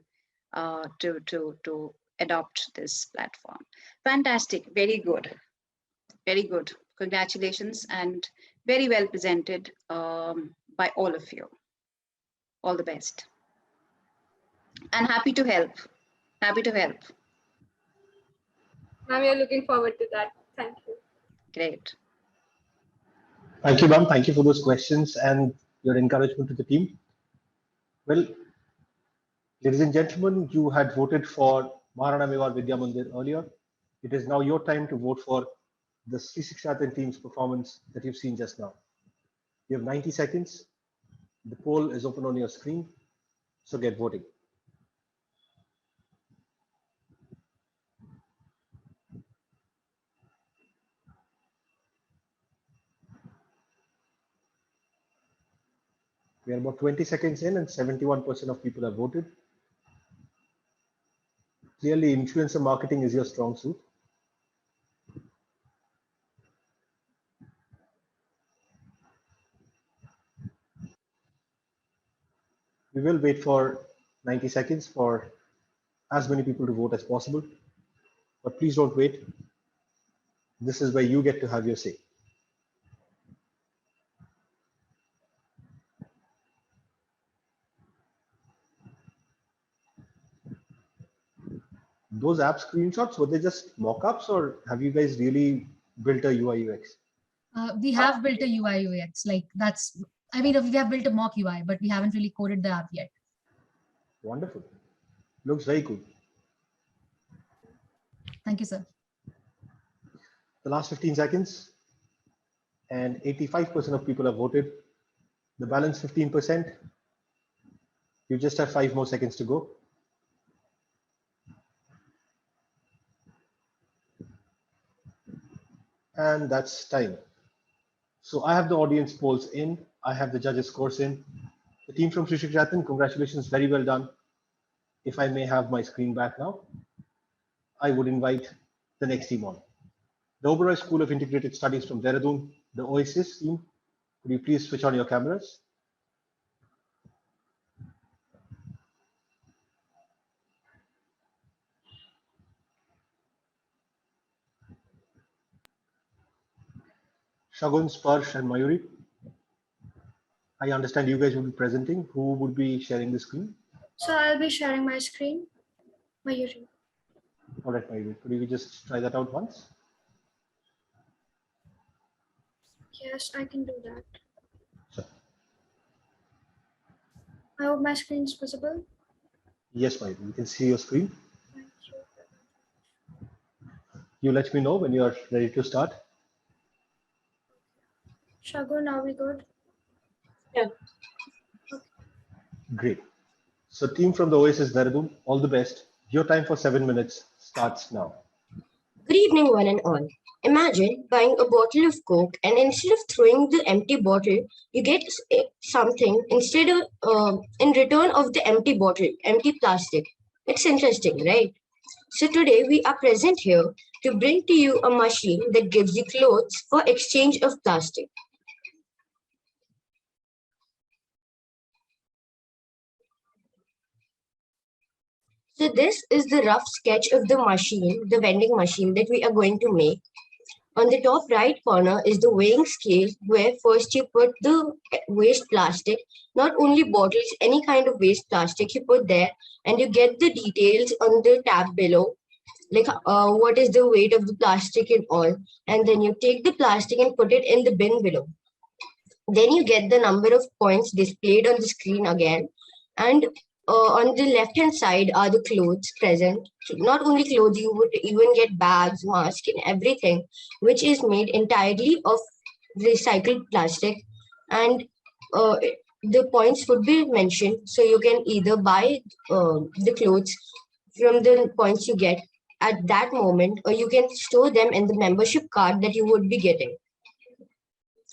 S2: to adopt this platform. Fantastic, very good, very good. Congratulations, and very well presented by all of you. All the best, and happy to help. Happy to help.
S12: Ma'am, we are looking forward to that. Thank you.
S2: Great.
S1: Thank you, ma'am. Thank you for those questions and your encouragement to the team. Well, ladies and gentlemen, you had voted for Maharana Mewar Vidya Mandir earlier. It is now your time to vote for the Shri Shikshayatan team's performance that you've seen just now. You have 90 seconds. The poll is open on your screen, so get voting. We are about 20 seconds in and 71% of people have voted. Clearly, influencer marketing is your strong suit. We will wait for 90 seconds for as many people to vote as possible, but please don't wait. This is where you get to have your say. Those app screenshots, were they just mock-ups, or have you guys really built a UI UX?
S8: We have built a UI UX. Like that's, I mean, we have built a mock UI, but we haven't really coded the app yet.
S1: Wonderful. Looks very cool.
S8: Thank you, sir.
S1: The last 15 seconds, and 85% of people have voted. The balance 15%, you just have 5 more seconds to go. And that's time. So I have the audience polls in, I have the judges scores in. The team from Shri Shikshayatan, congratulations, very well done. If I may have my screen back now, I would invite the next team on. The Oberai School of Integrated Studies from Dehradun, the Oasis team, could you please switch on your cameras? Shagun, Sparsh, and Mayuri. I understand you guys will be presenting. Who would be sharing the screen?
S14: So I'll be sharing my screen. Mayuri.
S1: All right, Mayuri, could you just try that out once?
S14: Yes, I can do that.
S1: Sure.
S14: I hope my screen is visible.
S1: Yes, Mayuri, you can see your screen. You let me know when you are ready to start.
S14: Shagun, are we good?
S15: Yeah.
S14: Okay.
S1: Great. So team from the Oasis Dehradun, all the best. Your time for 7 minutes starts now.
S15: Good evening, one and all. Imagine buying a bottle of Coke, and instead of throwing the empty bottle, you get something instead of in return of the empty bottle, empty plastic. It's interesting, right? So today we are present here to bring to you a machine that gives you clothes for exchange of plastic. So this is the rough sketch of the machine, the vending machine that we are going to make. On the top right corner is the weighing scale, where first you put the waste plastic, not only bottles, any kind of waste plastic you put there, and you get the details on the tab below, like what is the weight of the plastic and all. And then you take the plastic and put it in the bin below. Then you get the number of points displayed on the screen again. And on the left hand side are the clothes present. Not only clothes, you would even get bags, masks, and everything, which is made entirely of recycled plastic. And the points would be mentioned, so you can either buy the clothes from the points you get at that moment, or you can store them in the membership card that you would be getting.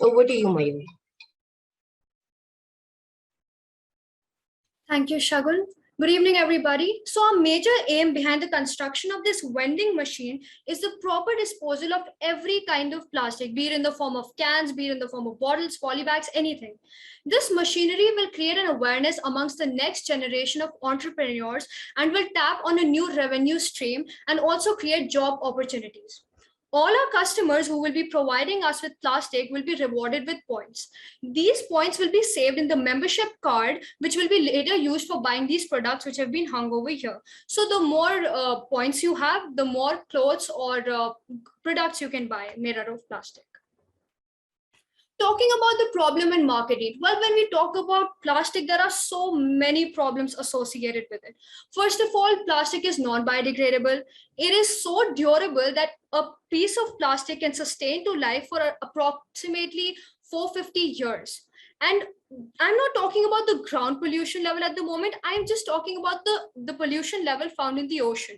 S15: Over to you, Mayuri.
S14: Thank you, Shagun. Good evening, everybody. So our major aim behind the construction of this vending machine is the proper disposal of every kind of plastic, be it in the form of cans, be it in the form of bottles, polybags, anything. This machinery will create an awareness amongst the next generation of entrepreneurs and will tap on a new revenue stream and also create job opportunities. All our customers who will be providing us with plastic will be rewarded with points. These points will be saved in the membership card, which will be later used for buying these products which have been hung over here. So the more points you have, the more clothes or products you can buy made out of plastic. Talking about the problem in marketing. Well, when we talk about plastic, there are so many problems associated with it. First of all, plastic is non-biodegradable. It is so durable that a piece of plastic can sustain to life for approximately 450 years. And I'm not talking about the ground pollution level at the moment. I'm just talking about the pollution level found in the ocean.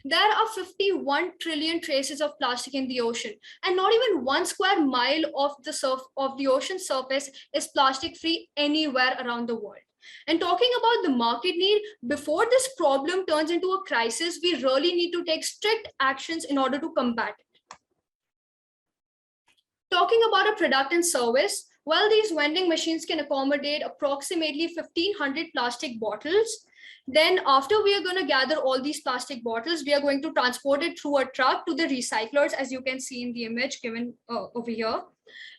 S14: There are 51 trillion traces of plastic in the ocean, and not even 1 square mile of the ocean surface is plastic free anywhere around the world. And talking about the market need, before this problem turns into a crisis, we really need to take strict actions in order to combat it. Talking about a product and service, well, these vending machines can accommodate approximately 1,500 plastic bottles. Then after we are going to gather all these plastic bottles, we are going to transport it through a truck to the recyclers, as you can see in the image given over here.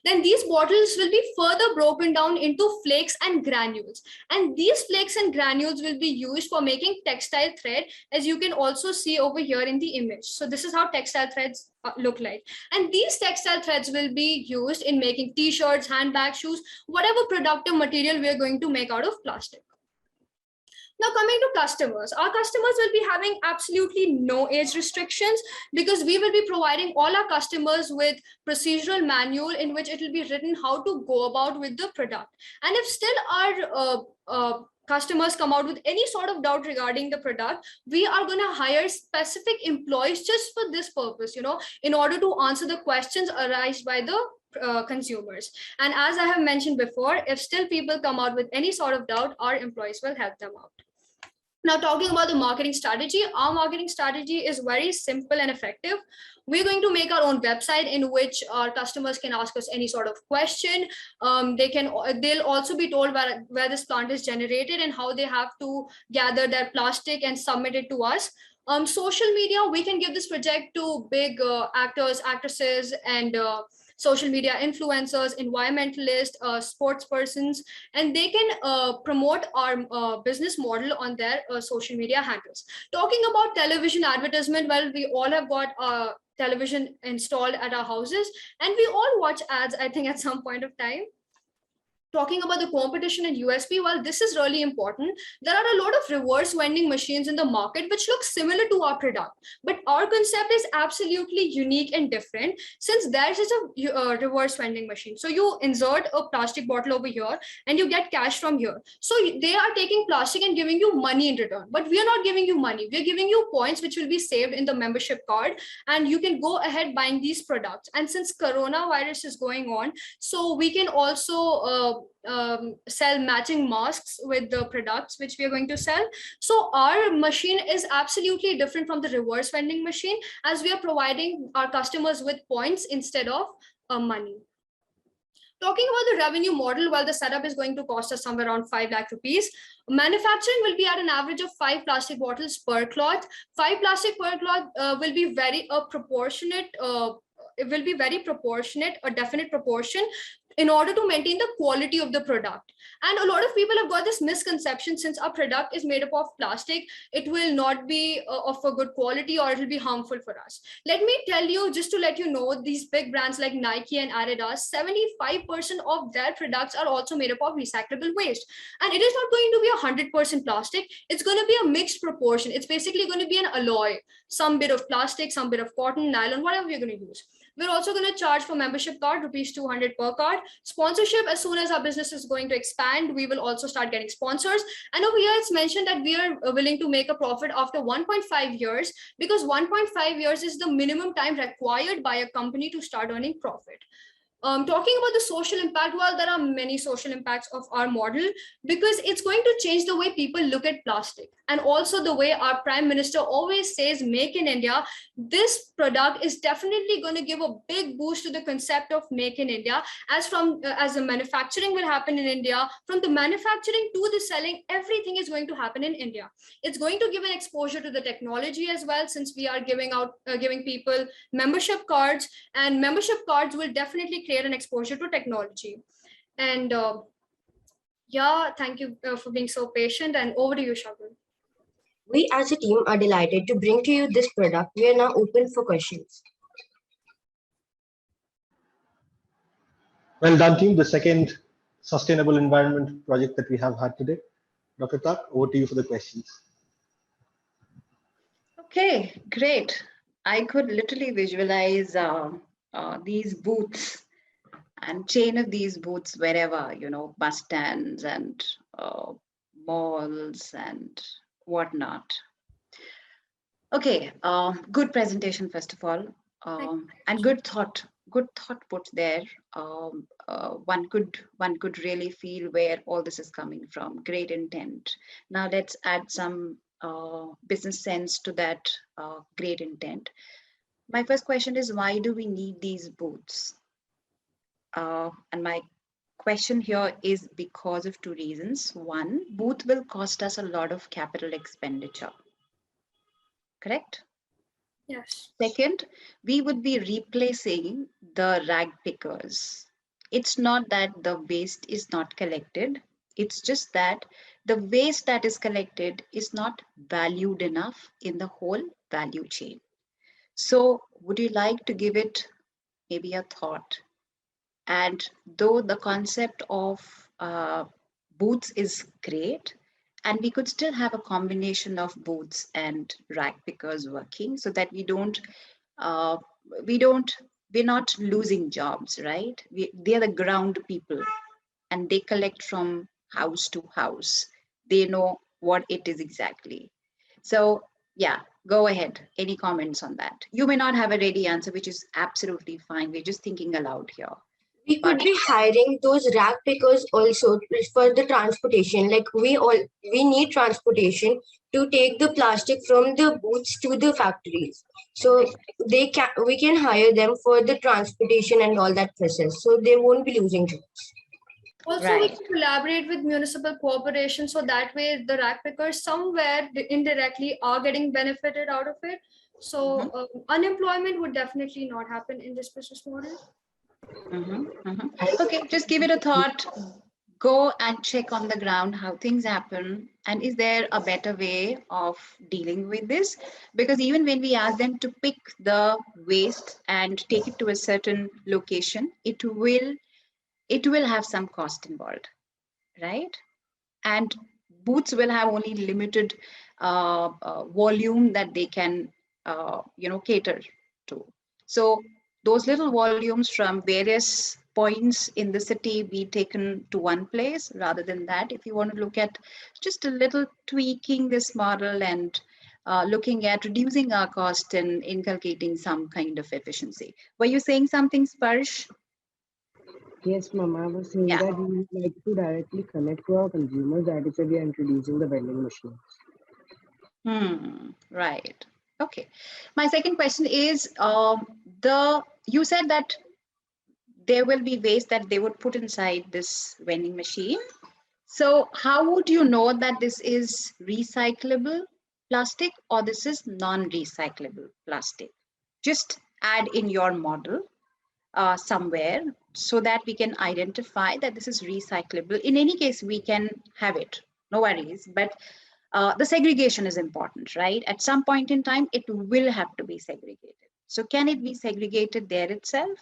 S14: Then these bottles will be further broken down into flakes and granules. And these flakes and granules will be used for making textile thread, as you can also see over here in the image. So this is how textile threads look like. And these textile threads will be used in making t-shirts, handbags, shoes, whatever productive material we are going to make out of plastic. Now coming to customers, our customers will be having absolutely no age restrictions because we will be providing all our customers with procedural manual in which it will be written how to go about with the product. And if still our customers come out with any sort of doubt regarding the product, we are going to hire specific employees just for this purpose, in order to answer the questions arised by the consumers. And as I have mentioned before, if still people come out with any sort of doubt, our employees will help them out. Now, talking about the marketing strategy, our marketing strategy is very simple and effective. We're going to make our own website in which our customers can ask us any sort of question. They'll also be told where this plant is generated and how they have to gather their plastic and submit it to us. Social media, we can give this project to big actors, actresses, and social media influencers, environmentalists, sports persons, and they can promote our business model on their social media handles. Talking about television advertisement, well, we all have got television installed at our houses, and we all watch ads, I think, at some point of time. Talking about the competition and USP, well, this is really important. There are a lot of reverse vending machines in the market which look similar to our product, but our concept is absolutely unique and different since theirs is a reverse vending machine. So you insert a plastic bottle over here and you get cash from here. So they are taking plastic and giving you money in return, but we are not giving you money. We are giving you points which will be saved in the membership card, and you can go ahead buying these products. And since coronavirus is going on, so we can also sell matching masks with the products which we are going to sell. So our machine is absolutely different from the reverse vending machine, as we are providing our customers with points instead of money. Talking about the revenue model, well, the setup is going to cost us somewhere around 5 lakh rupees. Manufacturing will be at an average of 5 plastic bottles per cloth. 5 plastic per cloth will be very proportionate. It will be very proportionate, a definite proportion, in order to maintain the quality of the product. And a lot of people have got this misconception, since our product is made up of plastic, it will not be of a good quality, or it will be harmful for us. Let me tell you, just to let you know, these big brands like Nike and Adidas, 75% of their products are also made up of recyclable waste. And it is not going to be 100% plastic. It's going to be a mixed proportion. It's basically going to be an alloy, some bit of plastic, some bit of cotton, nylon, whatever we're going to use. We're also going to charge for membership card, rupees 200 per card. Sponsorship, as soon as our business is going to expand, we will also start getting sponsors. And over here, it's mentioned that we are willing to make a profit after 1.5 years, because 1.5 years is the minimum time required by a company to start earning profit. talking about the social impact, well, there are many social impacts of our model because it's going to change the way people look at plastic. And also the way our Prime Minister always says, Make in India. This product is definitely going to give a big boost to the concept of Make in India, as the manufacturing will happen in India, from the manufacturing to the selling, everything is going to happen in India. It's going to give an exposure to the technology as well, since we are giving people membership cards, and membership cards will definitely create an exposure to technology. And yeah, thank you for being so patient, and over to you, Shagun.
S15: We as a team are delighted to bring to you this product. We are now open for questions.
S1: Well done, team. The second sustainable environment project that we have had today. Dr. Tak, over to you for the questions.
S2: Okay, great. I could literally visualize these booths and chain of these booths wherever, bus stands and malls and whatnot. Okay, good presentation, first of all, and good thought put there. One could really feel where all this is coming from. Great intent. Now let's add some business sense to that great intent. My first question is, why do we need these booths? And my question here is because of two reasons. One, booth will cost us a lot of capital expenditure. Correct?
S14: Yes.
S2: Second, we would be replacing the rag pickers. It's not that the waste is not collected. It's just that the waste that is collected is not valued enough in the whole value chain. So would you like to give it maybe a thought? And though the concept of booths is great, and we could still have a combination of booths and rag pickers working so that we're not losing jobs, right? They're the ground people and they collect from house to house. They know what it is exactly. So yeah, go ahead. Any comments on that? You may not have a ready answer, which is absolutely fine. We're just thinking aloud here.
S15: We could be hiring those rag pickers also for the transportation. Like we need transportation to take the plastic from the booths to the factories. So we can hire them for the transportation and all that process. So they won't be losing jobs.
S14: Also, we can collaborate with municipal cooperation, so that way the rag pickers somewhere indirectly are getting benefited out of it. So unemployment would definitely not happen in this business model.
S2: Okay, just give it a thought. Go and check on the ground how things happen. And is there a better way of dealing with this? Because even when we ask them to pick the waste and take it to a certain location, it will have some cost involved, right? And booths will have only limited volume that they can cater to. So those little volumes from various points in the city be taken to one place. Rather than that, if you want to look at just a little tweaking this model and looking at reducing our cost and inculcating some kind of efficiency. Were you saying something, Sparsh?
S13: Yes, ma'am. I was saying that we would like to directly connect to our consumers. That is why we are introducing the vending machines.
S2: Right. Okay. My second question is, you said that there will be waste that they would put inside this vending machine. So how would you know that this is recyclable plastic or this is non-recyclable plastic? Just add in your model somewhere so that we can identify that this is recyclable. In any case, we can have it, no worries. But the segregation is important, right? At some point in time, it will have to be segregated. So can it be segregated there itself?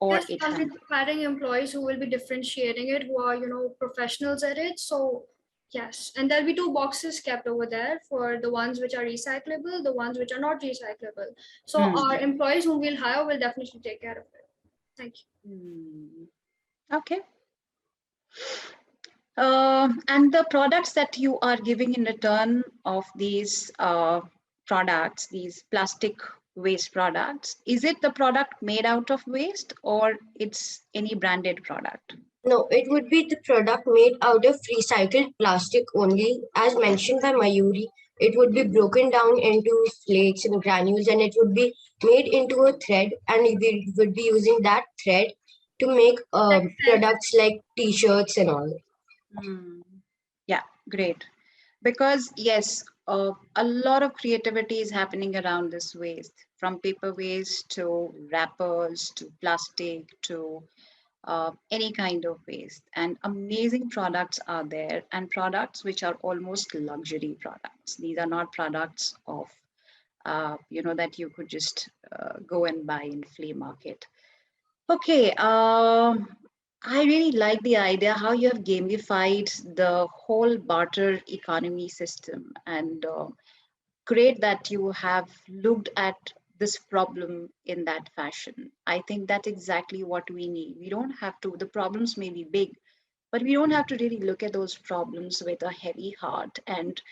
S2: Or
S14: yes, I'm hiring employees who will be differentiating it, who are, professionals at it. So yes, and there'll be two boxes kept over there for the ones which are recyclable, the ones which are not recyclable. So our employees whom we'll hire will definitely take care of it. Thank you.
S2: Okay. And the products that you are giving in return of these products, these plastic waste products. Is it the product made out of waste or it's any branded product?
S15: No, it would be the product made out of recycled plastic only. As mentioned by Mayuri, it would be broken down into flakes and granules, and it would be made into a thread, and we would be using that thread to make products like t-shirts and all.
S2: Yeah, great. Because yes, a lot of creativity is happening around this waste, from paper waste to wrappers to plastic to any kind of waste, and amazing products are there, and products which are almost luxury products. These are not products of that you could just go and buy in flea market. Okay, I really like the idea how you have gamified the whole barter economy system, and great that you have looked at this problem in that fashion. I think that's exactly what we need. We don't have to, the problems may be big, but we don't have to really look at those problems with a heavy heart and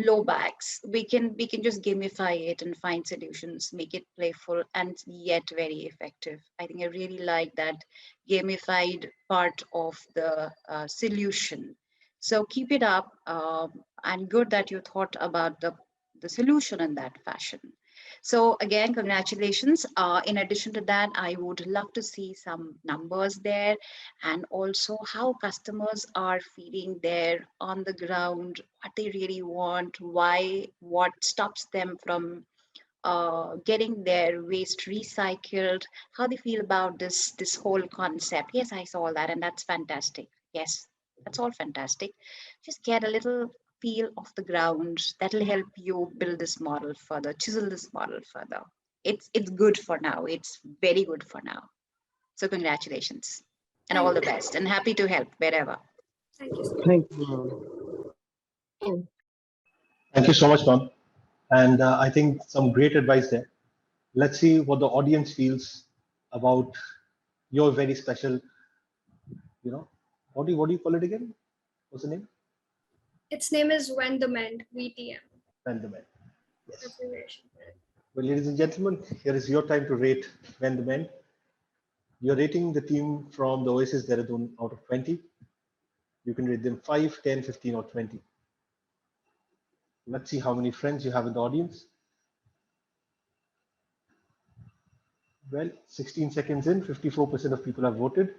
S2: low backs. We can just gamify it and find solutions, make it playful and yet very effective. I think I really like that gamified part of the solution. So keep it up, and good that you thought about the solution in that fashion. So again, congratulations. In addition to that, I would love to see some numbers there, and also how customers are feeling there on the ground, what they really want, why, what stops them from getting their waste recycled, how they feel about this whole concept. Yes, I saw that, and that's fantastic. Yes, that's all fantastic. Just get a little feel of the ground. That'll help you build this model further, chisel this model further. It's good for now. It's very good for now. So congratulations and all the best, and happy to help wherever.
S14: Thank you.
S13: Thank you, ma'am.
S1: Thank you so much, ma'am. And I think some great advice there. Let's see what the audience feels about your very special, what do you call it again? What's the name?
S14: Its name is When the Mend, VTM.
S1: When the Men. Yes.
S14: Abbreviation.
S1: Well, ladies and gentlemen, here is your time to rate When the Men. You're rating the team from the Oasis Dehradun out of 20. You can rate them 5, 10, 15, or 20. Let's see how many friends you have in the audience. Well, 16 seconds in, 54% of people have voted.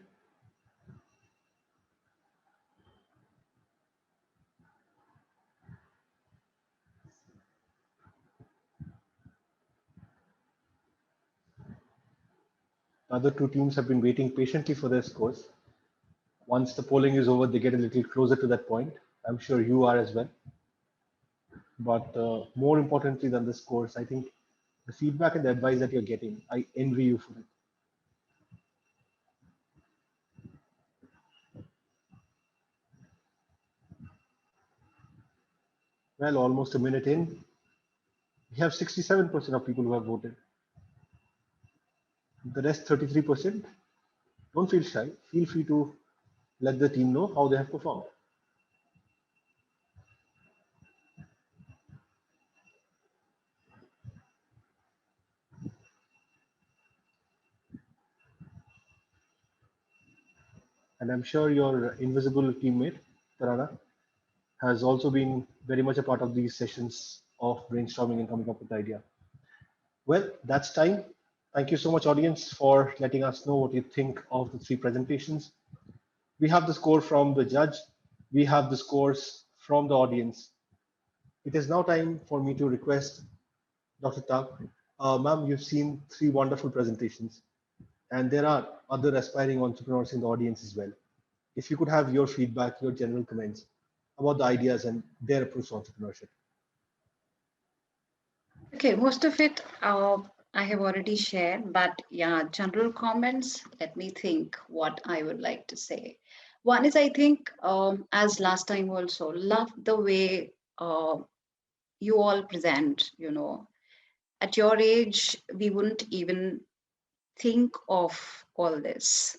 S1: The other two teams have been waiting patiently for their scores. Once the polling is over, they get a little closer to that point. I'm sure you are as well. But more importantly than the scores, I think the feedback and the advice that you're getting, I envy you for it. Well, almost a minute in, we have 67% of people who have voted. The rest 33%, don't feel shy. Feel free to let the team know how they have performed. And I'm sure your invisible teammate, Tarana, has also been very much a part of these sessions of brainstorming and coming up with the idea. Well, that's time. Thank you so much, audience, for letting us know what you think of the three presentations. We have the score from the judge. We have the scores from the audience. It is now time for me to request Dr. Tak. Ma'am, you've seen three wonderful presentations, and there are other aspiring entrepreneurs in the audience as well. If you could have your feedback, your general comments about the ideas and their approach to entrepreneurship.
S2: Okay, most of it I have already shared, but yeah, general comments. Let me think what I would like to say. One is, I think, as last time also, love the way you all present. At your age, we wouldn't even think of all this.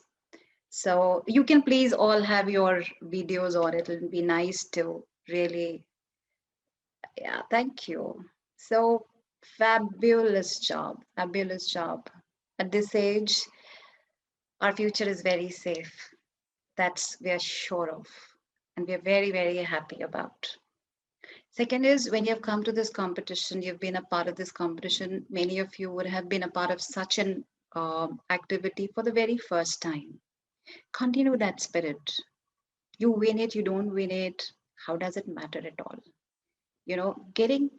S2: So you can please all have your videos on. It'll be nice to really, yeah, thank you. So Fabulous job, fabulous job. At this age, our future is very safe. That's we are sure of, and we are very, very happy about. Second is when you have come to this competition, you've been a part of this competition. Many of you would have been a part of such an activity for the very first time. Continue that spirit. You win it, you don't win it. How does it matter at all? You know, getting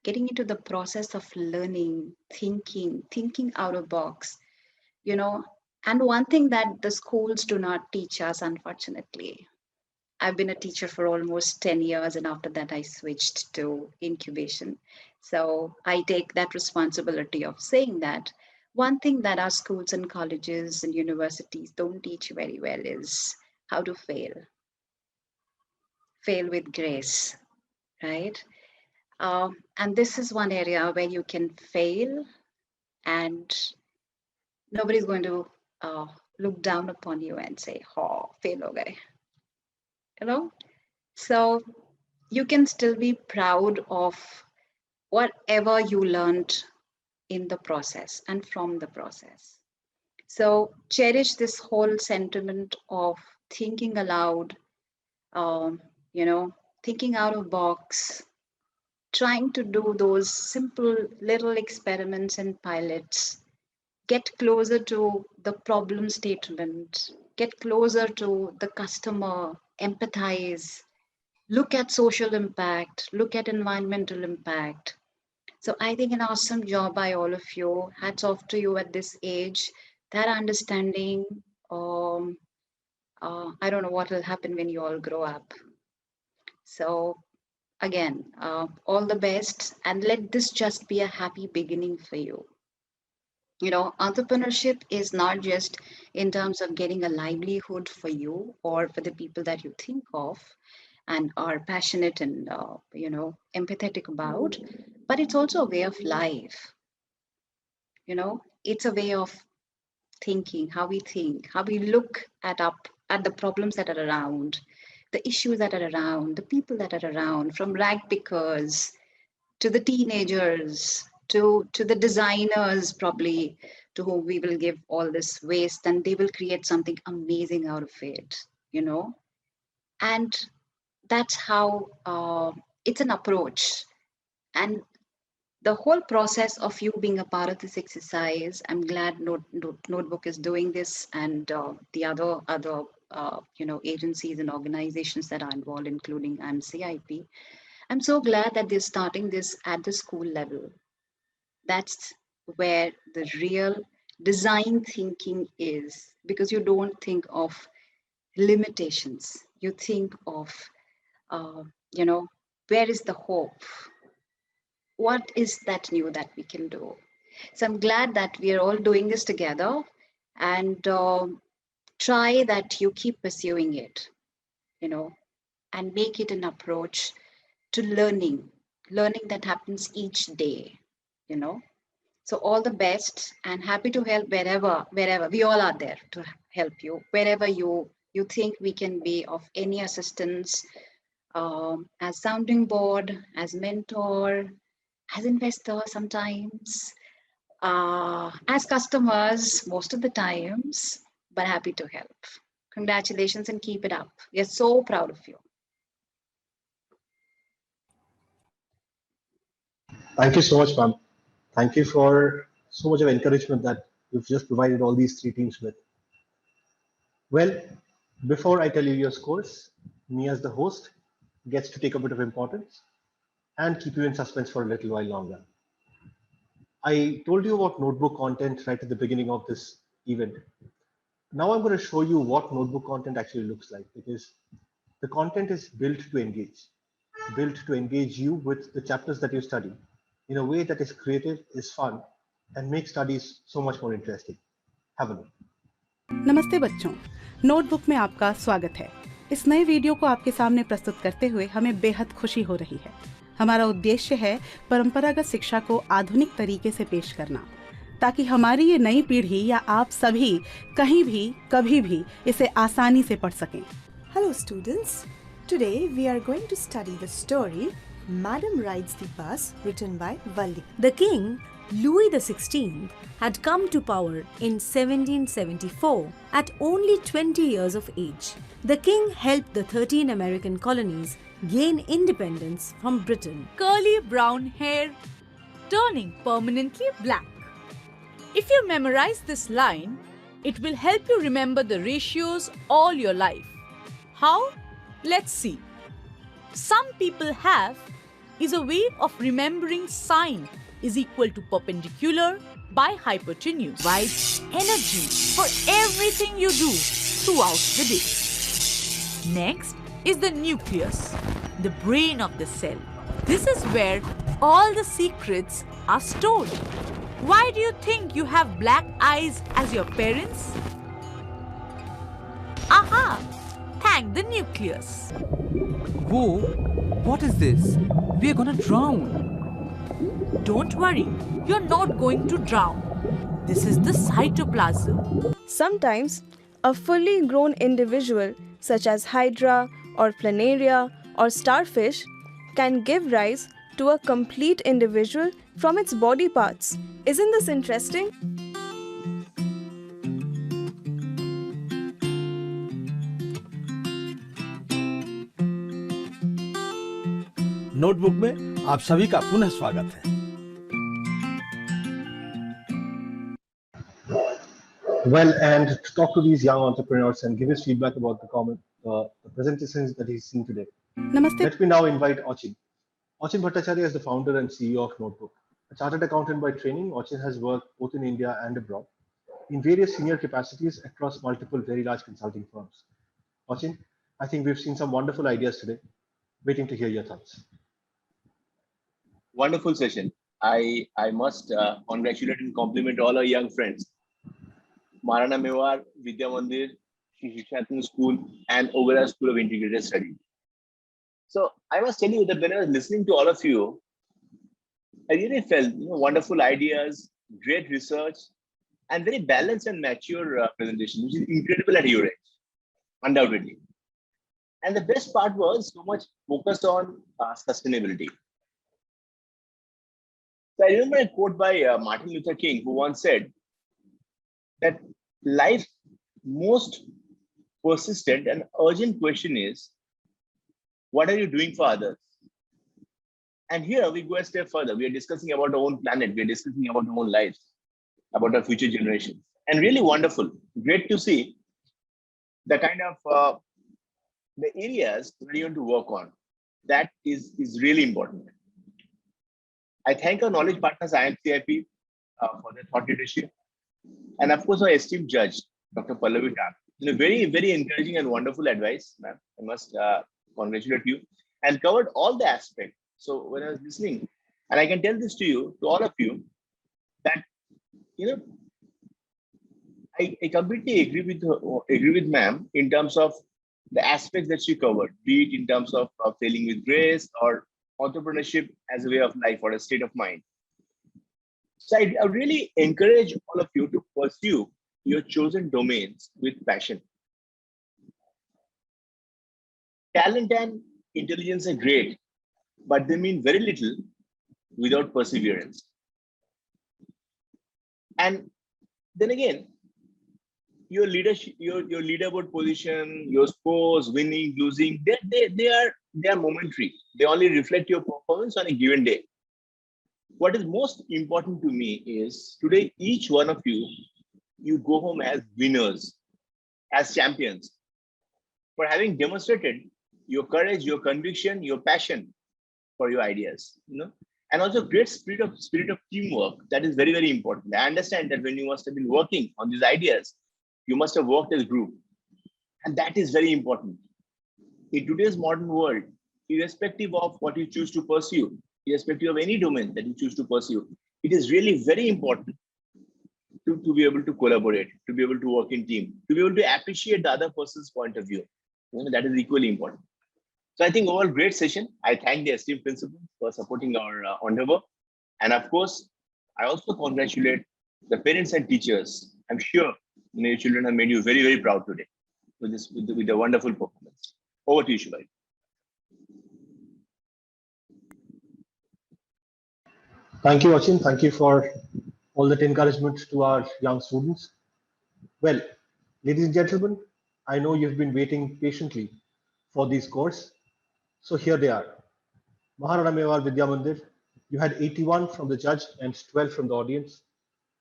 S2: into the process of learning, thinking out of box, you know. And one thing that the schools do not teach us, unfortunately, I've been a teacher for almost 10 years, and after that I switched to incubation. So I take that responsibility of saying that one thing that our schools and colleges and universities don't teach very well is how to fail with grace, right? And this is one area where you can fail and nobody's going to look down upon you and say, oh, fail ho gaye. You know? So you can still be proud of whatever you learned in the process and from the process. So cherish this whole sentiment of thinking aloud, you know, thinking out of box, trying to do those simple little experiments and pilots, get closer to the problem statement, get closer to the customer, empathize, look at social impact, look at environmental impact. So I think an awesome job by all of you. Hats off to you at this age. That understanding, I don't know what will happen when you all grow up. So again, all the best, and let this just be a happy beginning for you. You know, entrepreneurship is not just in terms of getting a livelihood for you or for the people that you think of and are passionate and, you know, empathetic about, but it's also a way of life. You know, it's a way of thinking, how we look at the problems that are around, the issues that are around, the people that are around, from rag pickers to the teenagers, to the designers probably, to whom we will give all this waste and they will create something amazing out of it, you know. And that's how it's an approach. And the whole process of you being a part of this exercise, I'm glad Notebook is doing this, and the other you know, agencies and organizations that are involved, including IIMCIP. I'm so glad that they're starting this at the school level. That's where the real design thinking is, because you don't think of limitations. You think of, you know, where is the hope? What is that new that we can do? So I'm glad that we are all doing this together, and try that you keep pursuing it, you know, and make it an approach to learning that happens each day, you know. So all the best, and happy to help wherever we all are there to help you, wherever you think we can be of any assistance, as sounding board, as mentor, as investor sometimes, as customers most of the times, but happy to help. Congratulations and keep it up. We are so proud of you.
S1: Thank you so much, ma'am. Thank you for so much of encouragement that you've just provided all these three teams with. Well, before I tell you your scores, me as the host gets to take a bit of importance and keep you in suspense for a little while longer. I told you about notebook content right at the beginning of this event. Now I'm going to show you what notebook content actually looks like, because the content is built to engage you with the chapters that you study in a way that is creative, is fun, and makes studies so much more interesting. Have a look.
S17: नमस्ते बच्चों, notebook में आपका स्वागत है। इस नए video को आपके सामने प्रस्तुत करते हुए हमें बेहद खुशी हो रही है। हमारा उद्देश्य है परंपरागत शिक्षा को आधुनिक तरीके से पेश करना, ताकि हमारी ये नई पीढ़ी या आप सभी कहीं भी कभी भी इसे आसानी से पढ़ सकें।
S18: Hello students, today we are going to study the story Madam Rides the Bus, written by Valli. The king, Louis XVI, had come to power in 1774 at only 20 years of age. The king helped the 13 American colonies gain independence from Britain.
S19: Curly brown hair turning permanently black. If you memorize this line, it will help you remember the ratios all your life. How? Let's see. Some people have is a way of remembering sine is equal to perpendicular by hypotenuse. Provides energy for everything you do throughout the day. Next is the nucleus, the brain of the cell. This is where all the secrets are stored. Why do you think you have black eyes as your parents? Aha! Thank the nucleus.
S20: Whoa, what is this? We are gonna drown.
S19: Don't worry, you're not going to drown. This is the cytoplasm.
S21: Sometimes, a fully grown individual, such as hydra or planaria or starfish, can give rise to a complete individual from its body parts. Isn't this interesting?
S22: Notebook में आप सभी का पुनः स्वागत है।
S1: Well, and to talk to these young entrepreneurs and give his feedback about the presentations that he's seen today.
S17: Namaste.
S1: Let me now invite Achin. Achin Bhattacharya is the founder and CEO of Notebook. A chartered accountant by training, Achin has worked both in India and abroad in various senior capacities across multiple very large consulting firms. Achin, I think we've seen some wonderful ideas today. Waiting to hear your thoughts.
S23: Wonderful session. I must congratulate and compliment all our young friends. Maharana Mewar, Vidya Mandir, Shri Shikshayatan School, and Oberai School of Integrated Studies. So I must tell you that when I was listening to all of you, I really felt wonderful ideas, great research, and very balanced and mature presentation, which is incredible at your age, undoubtedly. And the best part was so much focused on sustainability. So I remember a quote by Martin Luther King, who once said that life's most persistent and urgent question is, what are you doing for others? And here we go a step further. We are discussing about our own planet. We are discussing about our own lives, about our future generations. And really wonderful, great to see the kind of the areas where you want to work on. That is really important. I thank our knowledge partners, IIMCIP, for their thought leadership. And of course, our esteemed judge, Dr. Pallavi Tap. Very, very encouraging and wonderful advice, ma'am. I must congratulate you. And covered all the aspects. So when I was listening, and I can tell this to you, to all of you, that I completely agree with ma'am in terms of the aspects that she covered, be it in terms of failing with grace or entrepreneurship as a way of life or a state of mind. So I really encourage all of you to pursue your chosen domains with passion. Talent and intelligence are great, but they mean very little without perseverance. And then again, your leadership, your leaderboard position, your scores, winning, losing, they are momentary. They only reflect your performance on a given day. What is most important to me is today, each one of you, you go home as winners, as champions, for having demonstrated your courage, your conviction, your passion for your ideas, and also great spirit of teamwork. That is very, very important. I understand that when you must have been working on these ideas, you must have worked as a group, and that is very important. In today's modern world, irrespective of what you choose to pursue, irrespective of any domain that you choose to pursue, it is really very important to be able to collaborate, to be able to work in team, to be able to appreciate the other person's point of view. That is equally important. So I think overall great session. I thank the esteemed principal for supporting our endeavor. And of course, I also congratulate the parents and teachers. I'm sure your children have made you very, very proud today with the wonderful performance. Over to you, Shri.
S1: Thank you, Achin. Thank you for all that encouragement to our young students. Well, ladies and gentlemen, I know you've been waiting patiently for these scores. So here they are. Maharana Mewar Vidya Mandir, you had 81 from the judge and 12 from the audience.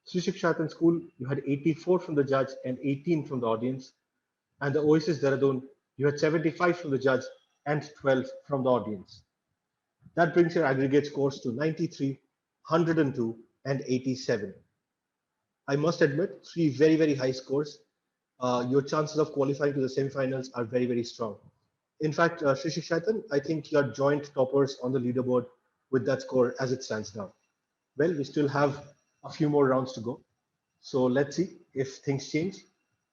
S1: Shri Shikshayatan School, you had 84 from the judge and 18 from the audience. And the Oasis Dehradun, you had 75 from the judge and 12 from the audience. That brings your aggregate scores to 93, 102, and 87. I must admit, three very, very high scores. Your chances of qualifying to the semifinals are very, very strong. In fact, Shri Shikshayatan, I think you are joint toppers on the leaderboard with that score as it stands now. Well, we still have a few more rounds to go. So let's see if things change.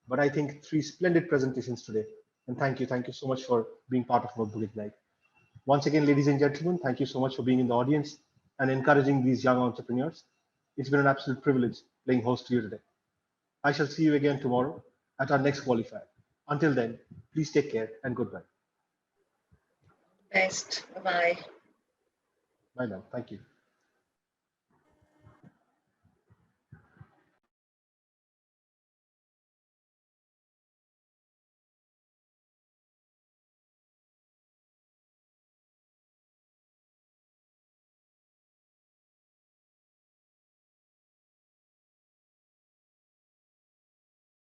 S1: But I think three splendid presentations today. And thank you so much for being part of Notebook Ignite. Once again, ladies and gentlemen, thank you so much for being in the audience and encouraging these young entrepreneurs. It's been an absolute privilege playing host to you today. I shall see you again tomorrow at our next qualifier. Until then, please take care and goodbye.
S2: Best. Bye-bye.
S1: Bye now. Thank you.